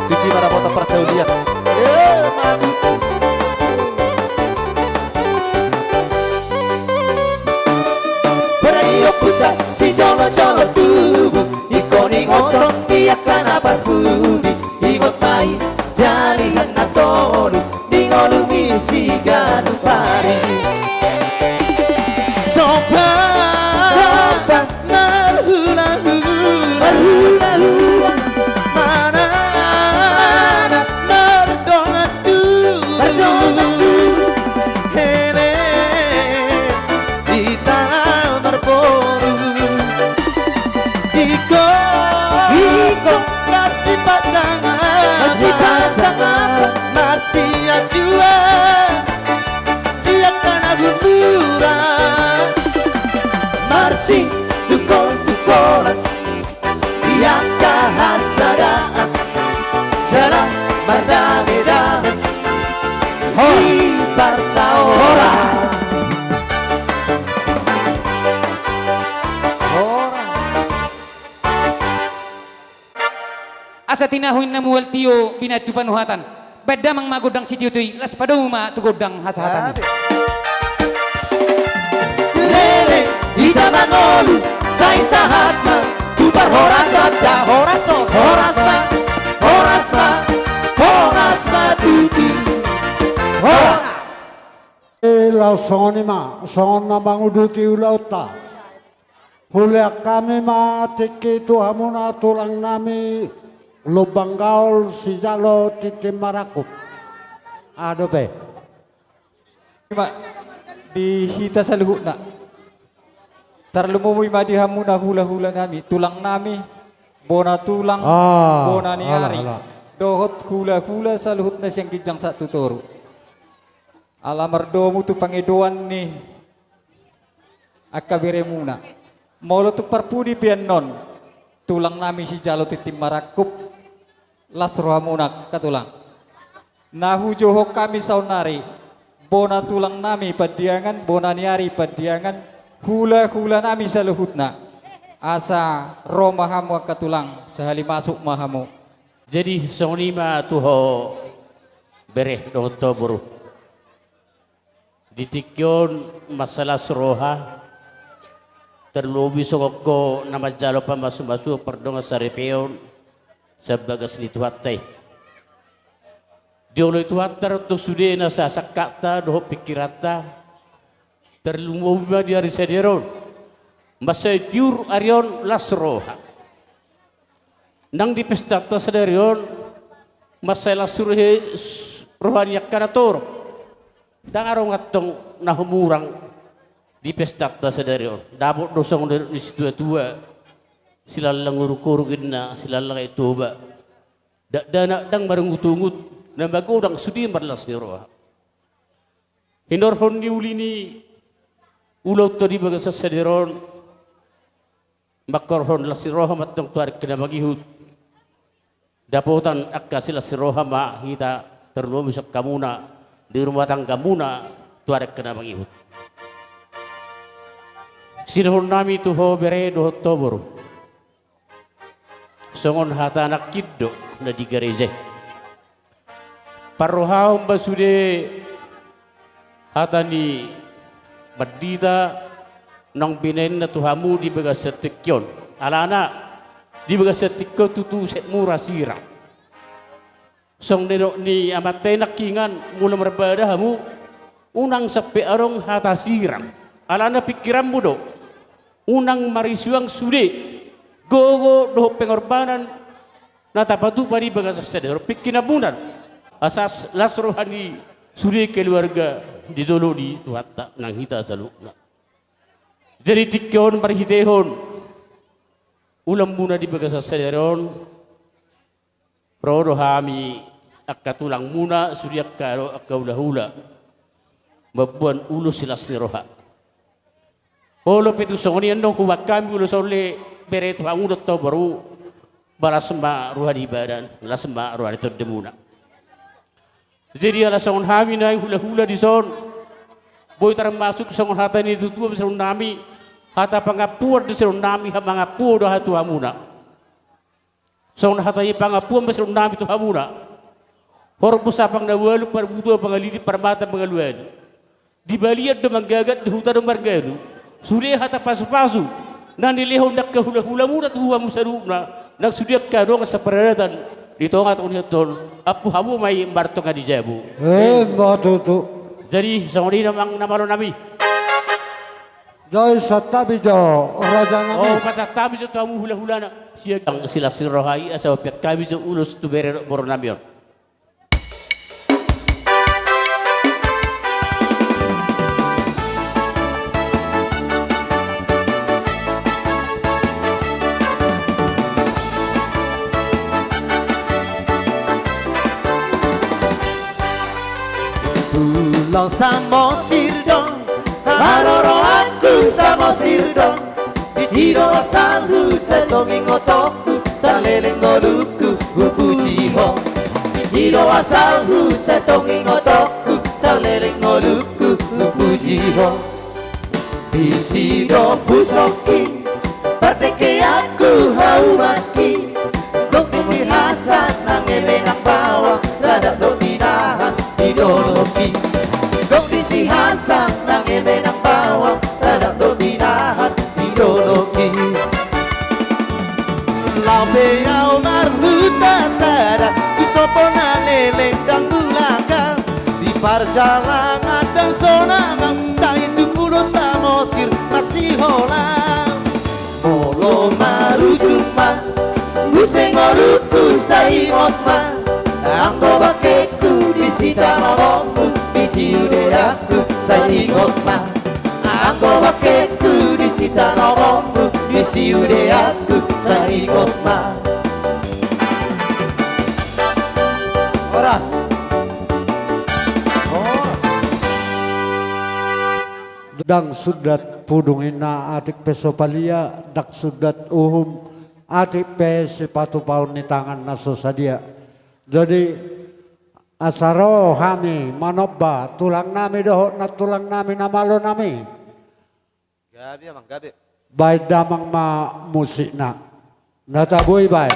S1: di sini ada kota persaulian beradio puta si jolo-jolo tubuh ikoni ngotong dia kana parfudi ingot mai jali hana tolu di ngolu misi ganu pari sopa marhula mana merdonga tu hele kita merboru iko kasih pasangan marsi ajua dia kana bundur tukol-tukolan Iya kehasadaan Jalan berdamai-damai Di persaudaraan
S9: Asa tinahuin na muwal tiyo binatu panuhatan. Beda mang magodang si tiyo tuy, las padaw ma tugodang hasahatan.
S1: Lele, ita mangolu, sa isahat man, tupar horasat da horasot, horasma, tuti, horas.
S2: Ila sonima, sona manguduti ulauta. Hulya kami matiki tuhamuna tulang nami lubang gaul si jalo titim marakut. Aduh pe.
S18: Dihita sa luhut na. Tarlumumoy madihamu na hula-hula nami, tulang nami, bona tulang, bona niari. Dohot hula-hula sa luhut na siyang gijang sa tuturo. Alamar domu tu pangiduan ni akabire muna. Molo tu parpudi pian non, tulang nami si jalo titim marakup, las rohamunak katulang. Nahu johok kami saunari, bona tulang nami padiangan, bona niari padiangan, hula-hula nami sa luhutna. Asa roh mahamu katulang, sehali masuk mahamu.
S8: Jadi sonima tuho bereh doto buru. Ditikyon masalah seroha terlobi sokoko nama jalo pa masu-masu perdonga sarepeon sebagai seni tuhatai. Diolo tuhatar to sudena sa sakata doho pikirata terlumobi di hari sederon masai tiur arion lasroha. Nang di pesta ta sadarion masai lasruhe rohani karator. Dangarong atong nahumurang di pesta ta sadarion. Dabot dosong di situa-tua sila lang uruk-urugin na sila lang ituba. Dana dang bareng utungut na magudang sudi marlas ni roha. Hinorhon ni uli ni ulaw to di baga sa sadiron makorhon la si roha matong tuarik kina magihut. Dapotan akka sila si roha ma hita terlobi sa kamuna di rumah tangga muna tuarek kena mangihut. Sinhon nami tuho bere doho tobor. Songon hata anak kiddo na di gereja. Parohau basude hata ni badita nang binen na tuhamu di baga setikyon. Alana di baga setikyo tutu set murah sirang. Song neno ni amatay nakingan mula merbada hamu unang sapi arong hata sirang alana pikiran mudo unang marisuang sude gogo doh pengorbanan natapatu pari bagas sadar pikinabunan asas lasrohani sude keluarga di Solo di tuhatta nang hita salukna jadi tikyon marhitehon ulam buna di bagas sadaron prodo hami akka tulang muna suriak karo akka hula-hula mabuan ulo sila siroha polo petu songoni andong huwag kami ulo sole bereto hangudot to baru balasma ruhani badan lasma ruhani to demuna jadi ala songon hami na hula-hula di son boy tarang masuk songon hata ni tutua beserun nami hata pangapuar di serun nami mangapuar do hatu hamuna songon hata ni pangapuar beserun nami tu hamuna Horok pusapang na walu par buto pangalidi parmata pangaluan. Di baliat do manggagat di hutan do marganu. Suri hata pasu-pasu. Nang nilihon nak kahula-hula muna tuwa musaruna. Nang sudiak ka do sa paradatan. Dito nga itong hiton. Apo hamu may marto nga di jabu.
S2: Matutu.
S8: Jadi sangoni namang namalo nami.
S2: Joy sa tabi jo raja nami.
S8: Oh kata tabi jo tamu hula-hula na. Siya ang sila sirohai asa piat kami jo ulus tu bere boro namion.
S1: Pulang sama sirdong, haroro aku sama sirdong. Di Siro asalhu setongi ngotoku salele ngoluku upujiho Siro asalhu setongi ngotoku salele ngoluku upujiho Bisido busoki Parteke aku haumaki Dong disi hasan nang elenang bawah Radak do tinahan ideologi Dong disi hasan nang elenang bawah Radak do tinahan ideologi Laupe au marhuta sada Kisopona leleng dan belakang Di perjalanan dan sonamang Tak itu pulau samosir masih holang Molo maru jumpa Buseng moruku saimot ma Angko bakeku di sita mamamu Bisi ude aku saingot ma Angko bakeku di sita mamamu Bisi ude aku saingot ma Oras
S2: Dang sudat pudungin na atik pesopalia dak sudat uhum atik pe sepatu paun ni tangan naso sadia. Jadi asaro kami manobba tulang nami doho na tulang nami namalo nami.
S7: Gabi amang gabi.
S2: Baik damang ma musik na. Nataboy bay.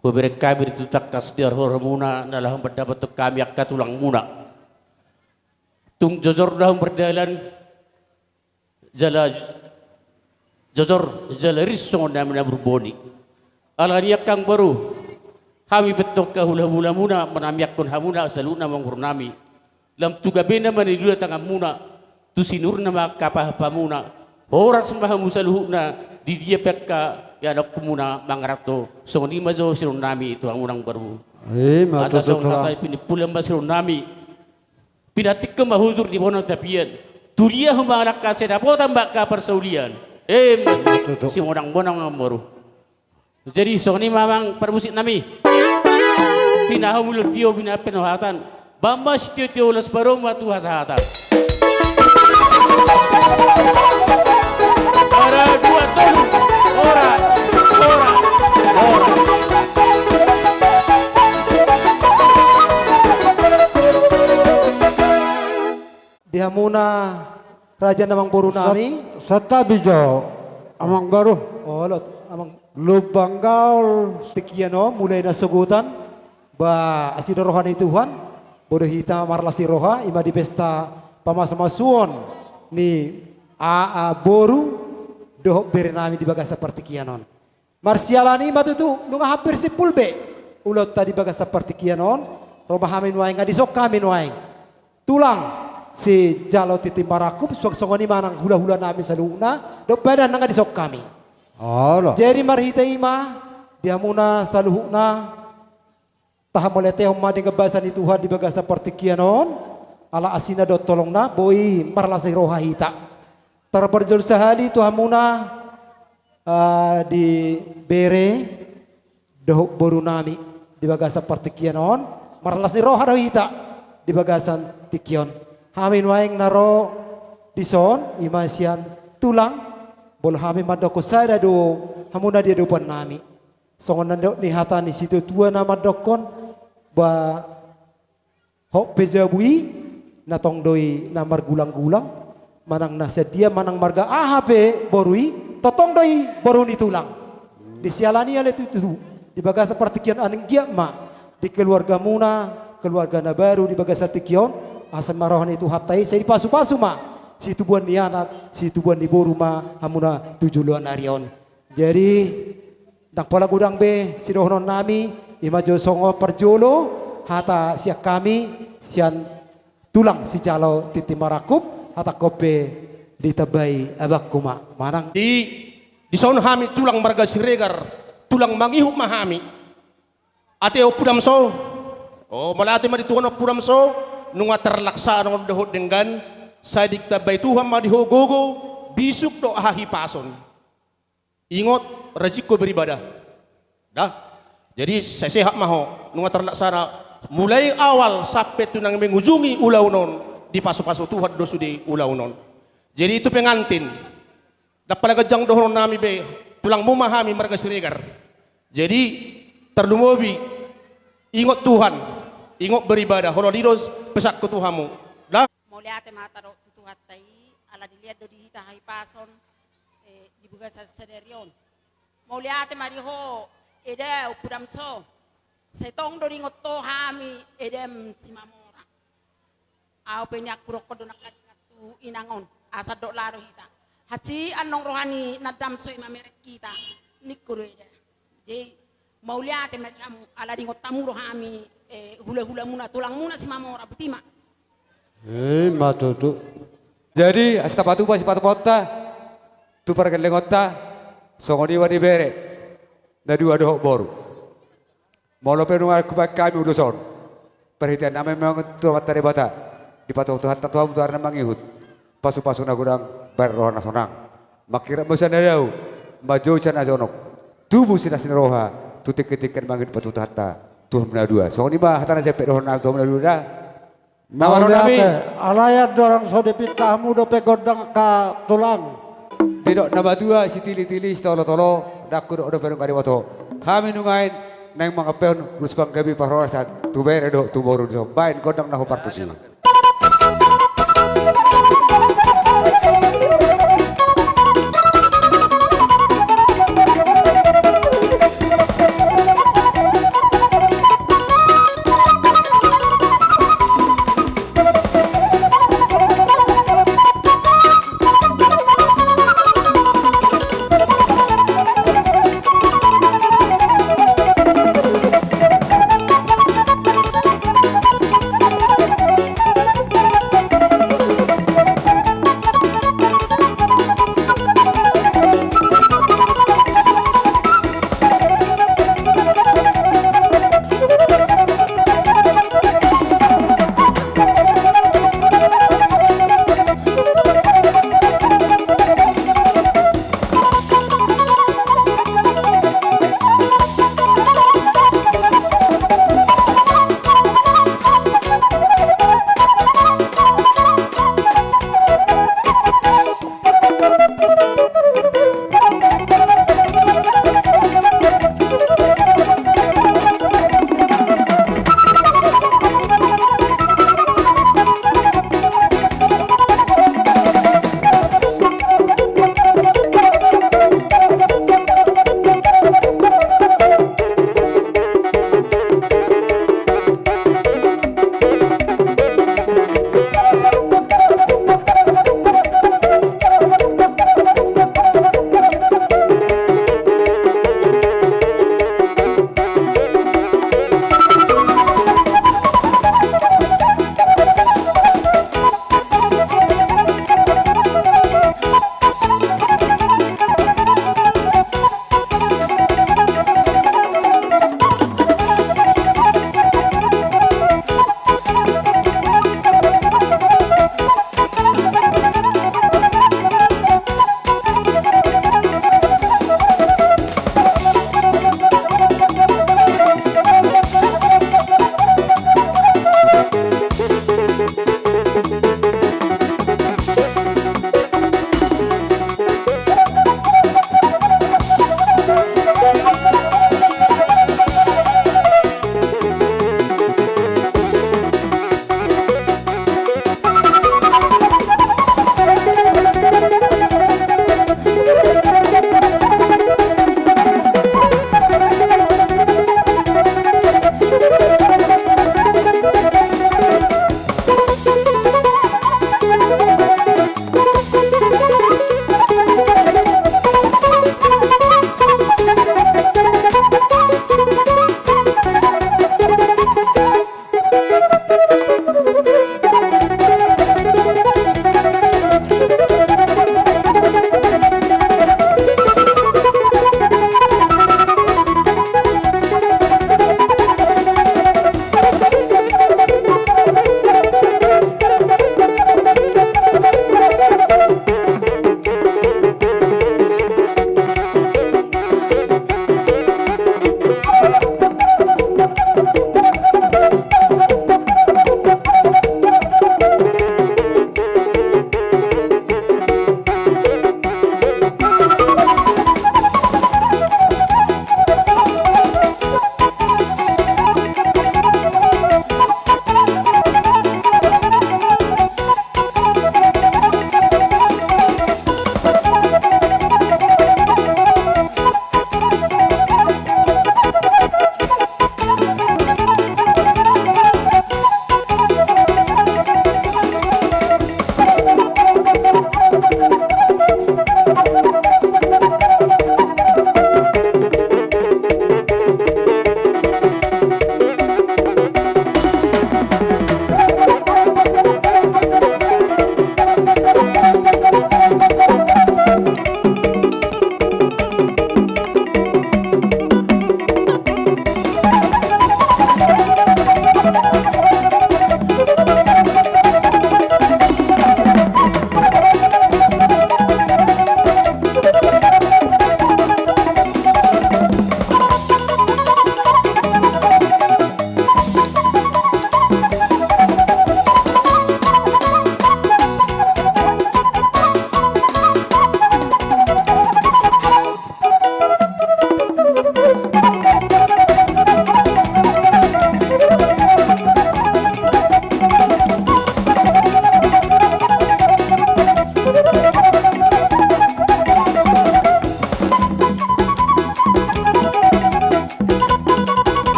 S8: Kuberek kami ditutak kasdiar hormuna nalah berdapat kami akka tulang muna. Tung jojor dah berdalan jala jojor jala risong namanya berboni. Alania kang baru kami betok ke hula-hula muna menamiakun hamuna saluna mangurnami. Lam tugabena manidula tangan muna tu sinur nama kapah pamuna. Horas mahamu saluhuna di dia pekka ya nak kumuna mangarato so ni mazo sirun nami itu ang unang baru asa so natai pinipulam basirun nami pinatik ke mahuzur di bonang tapian tulia humanak ka sedapo tambak ka persaulian si unang bonang baru jadi so ni mamang permusik nami pinahu mulut tio bina penohatan bamba sitio tio las barong watu hasahatan para dua tolu ora
S17: Dihamuna raja namang buru nami
S2: Sata bijo amang baru
S17: olot amang
S2: lubang gaul
S17: tikiano mulai na sugutan ba asido rohani Tuhan bodoh hita marlasi roha ima di pesta pamas-masuon ni a boru doh berenami di baga seperti kianon marsialani batu tu nunga hampir sipulbe ulot tadi baga seperti kianon roba hamin waing ngadisok kami waing tulang si jalo titi marakup sok songoni manang hula-hula nami saluna do pada nanga disok kami
S2: Allah.
S17: Jadi marhita ima dia muna saluhuna taham oleh teh ma dengan bahasan itu Tuhan di bagasa partikianon ala asina do tolongna boi marlasai roha hita. Terberjul sehali Tuhan muna di bere doh boru nami di bagasa partikianon marlasai roha do hita di bagasan tikion. Hamin waing naro dison imasian tulang bol hami madoko sada do hamuna dia dopan nami. Songon nandok ni hata ni situ tua nama dokon ba hok pezabui natong doi namar gulang-gulang manang nasedia manang marga AHP borui totong doi boru ni tulang. Disialani ale tu di bagasa partikian aning giak ma di keluarga muna keluarga na baru di bagasa tikion asan marahan itu hatai saya dipasu-pasu ma si tubuan ni anak si tubuan di boru ma hamuna 7 luan arion. Jadi dak pala gudang be si dohonon nami imajo songo perjolo hata siak kami sian tulang si calo titi marakup hata kope ditabai abak kuma manang
S19: di son hami tulang marga siregar tulang mangihup mahami ate opudam so oh malati madi tuhan opudam so nunga terlaksa nung dohot dengan sadik tabai tuhan madi hogogo bisuk do ahi pason ingot rezeki beribadah dah jadi saya sehat maho nunga terlaksana mulai awal sampai tunang mengunjungi ulaunon di pasu-pasu Tuhan dosu di ulaunon. Jadi itu pengantin. Dapat gejang dohon nami be tulang memahami mereka siregar. Jadi terlumobi ingat Tuhan, ingat beribadah. Horodidos pesak ke Tuhanmu. Dah.
S11: Mau lihat mata do Tuhan tai ala dilihat do di hita hai pason dibuka saderion. Mau lihat mariho eda upudam so. Setong do ringot to hami edem simamora. Au penyak purok kodo nakatu inangon asa do laro hita. Hati anong rohani nadam so imamerek kita nikuru eda. Jadi mau lihat mariamu ala ringot tamu rohami hula-hula muna tulang muna simamora butima.
S2: Matutu.
S20: Jadi asta patu pas patu pota tu pergelengota songoni wadi bere. Dari wado boru. Molo penunga kubak kami uluson. Perhatian nama memang tua materi bata. Di patu Tuhan tatuam tuan namang ihut. Pasu-pasu na gudang berroh na sonang. Makira bosan adau. Maju cana jonok. Tubuh sina roha. Tutik-tikan mangit patu tahta. Tuhan menadua. Songoni bah hatana cepet roh na Tuhan menadua. Nawaron kami.
S2: Alayat dorang so dipitamu do pegodang ka tulang.
S20: Tidak nama dua si tili-tili si tolo-tolo. Daku do perung kari wato. Kami nungain. Nang mga peon ruspang gabi parorasat tubere do tuboru do bain kodang naho partusi.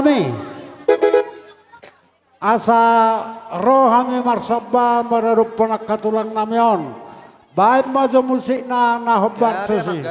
S2: nami asa rohami marsabba mararup panakatulang namion baik maju musik na nahobat susi.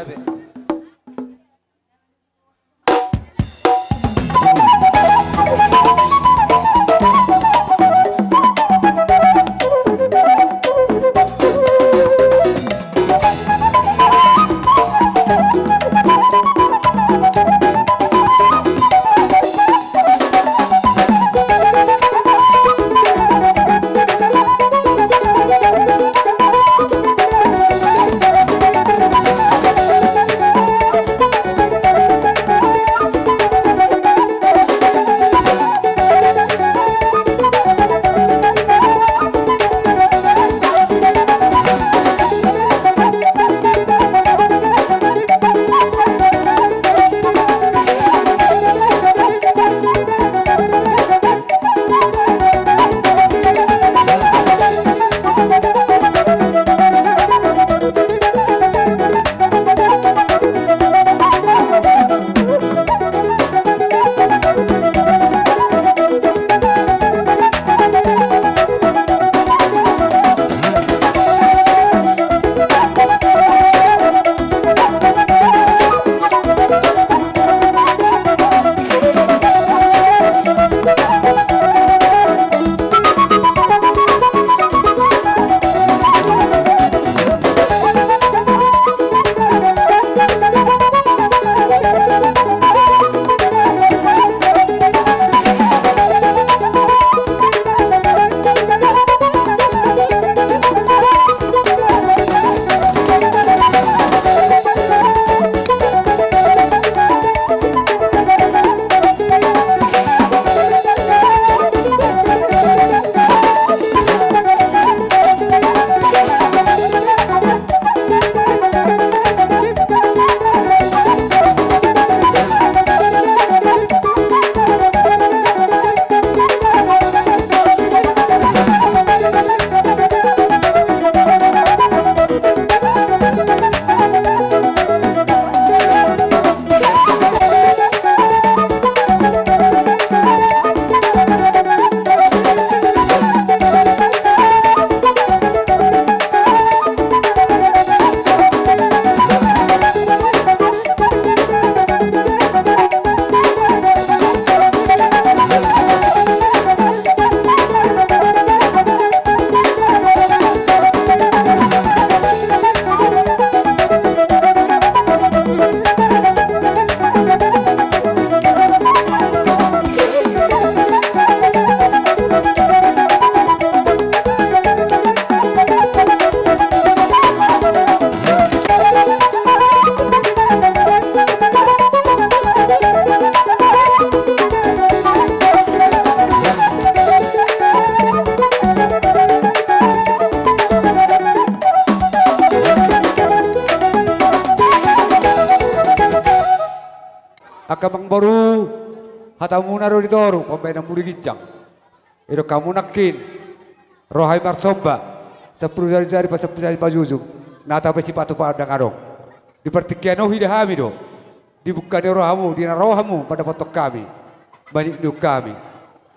S20: Akamang baru hatamuna ro ditoru pembina muri gincang. Iro kamu nakin rohai marsomba sepuluh jari pasal jari bajujung nata besi patu padang arong. Di pertikian hidahami do dibuka di rohamu di rohamu pada potok kami banyak du kami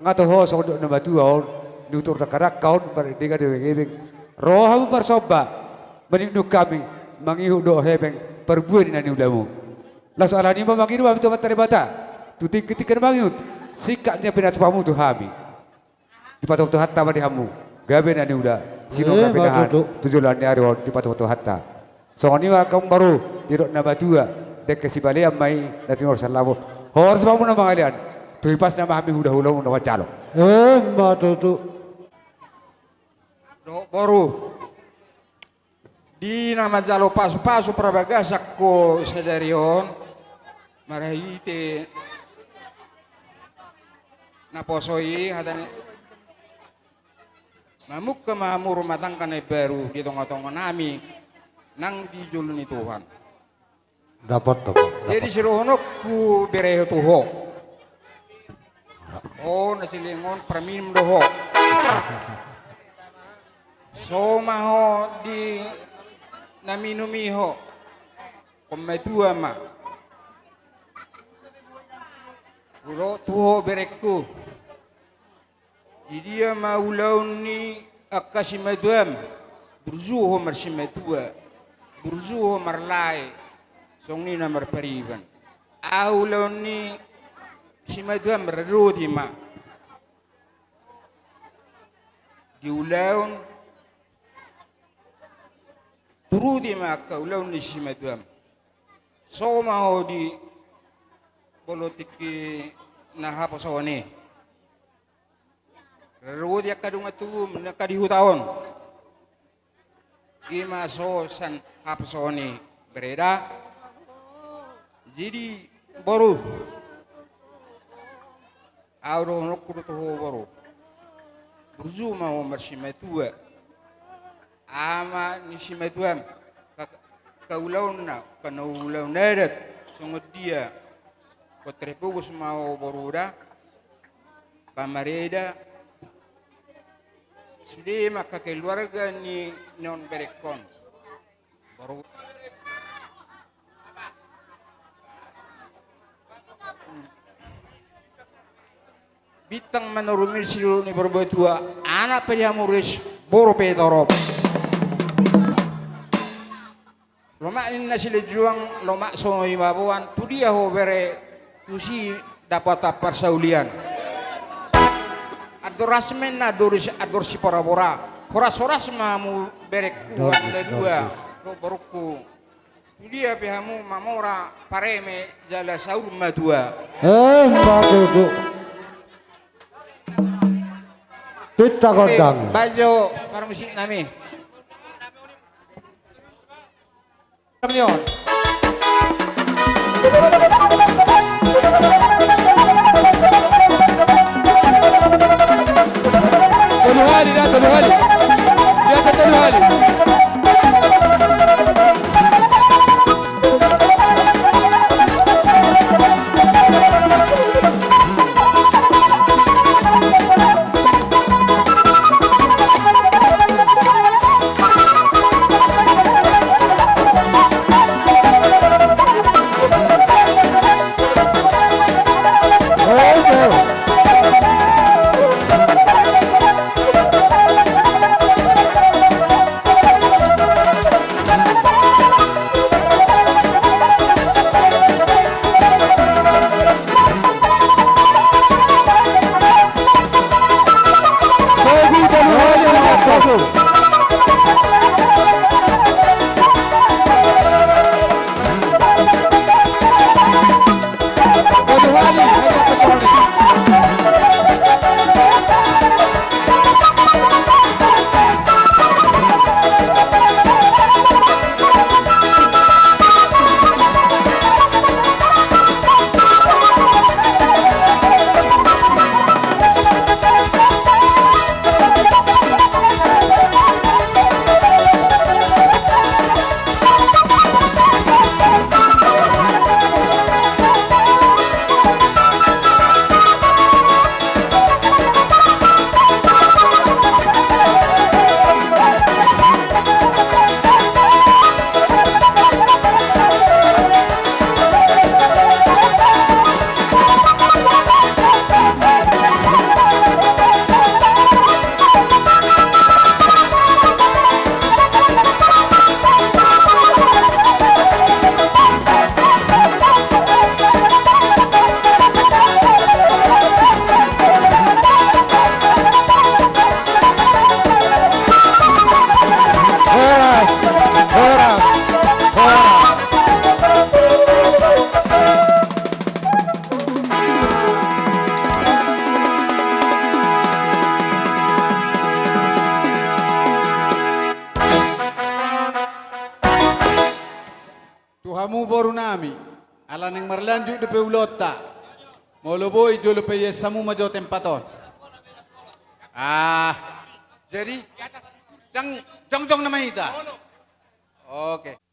S20: ngato ho so do namba tuaon diutur dakarak kaun berdega de gebeng rohamu marsomba banyak du kami mangihu do hebeng perbuan nani udamu. Lah soalan ini memang ini betul materi bata. Tuti ketika bangun sikatnya pinatu pamu tu hami. Di patu tu hatta madi hamu. Gaben ani udah. Sino gaben dah. Tujuan ni aron di patu tu hatta. Soalnya ni kaum baru tidak nama tua. Dek si balik amai nanti orang salamu. Horus pamu nama kalian. Tu pas nama hami huda nama calo.
S2: Matu tu.
S21: Dok baru. Di nama jalo pasu prabagasak ko sedarion marahite naposoi hadane mamuk ke mamur matangkan baru di tonggo-tonggo nami nang dijul ni Tuhan.
S2: Dapat.
S21: Jadi sirohonok ku bereho tuho. Oh nasilingon perminum doho. So maho di naminumiho kometua ma Uro tuho berekku. Jadi ya maulaun ni akasimaduam. Berzuho marsimatua. Berzuho marlai. Song ni namar pariban. Aulaun ni simaduam berrodi ma. Diulaun turudi ma kaulaun ni simaduam. So mau di politik na haposone. Rudi akadung atu nakadihutaon. Ima so san haposone bereda. Jadi baru auro nokuru tuh baru. Buzu mau marsimatua. Ama nisimatuam kaulaun na kanaulaun nadat sungut dia kotrepugos mau boruda kamareda sudah maka keluarga ni non berekon baru bitang manurumir silu ni berbuat tua anak periamuris boro petorop loma inna sila juang loma so imabuan tu dia ho bere tusi dapat tapar saulian adorasmen na ador si pora-pora horas-horas mamu berek kuat dua ko baruku tu dia pihamu mamora pareme jala saur madua
S2: bagus Tita Gondang
S21: bajo para musik nami Kamion.
S3: Toluhali dah Toluhali. Dia kata Toluhali.
S5: Tuhamu boru nami, ala neng marlanjut de peulota, moloboy jolo pe yesamu majo tempaton. Jadi, jong nama ita. Oke.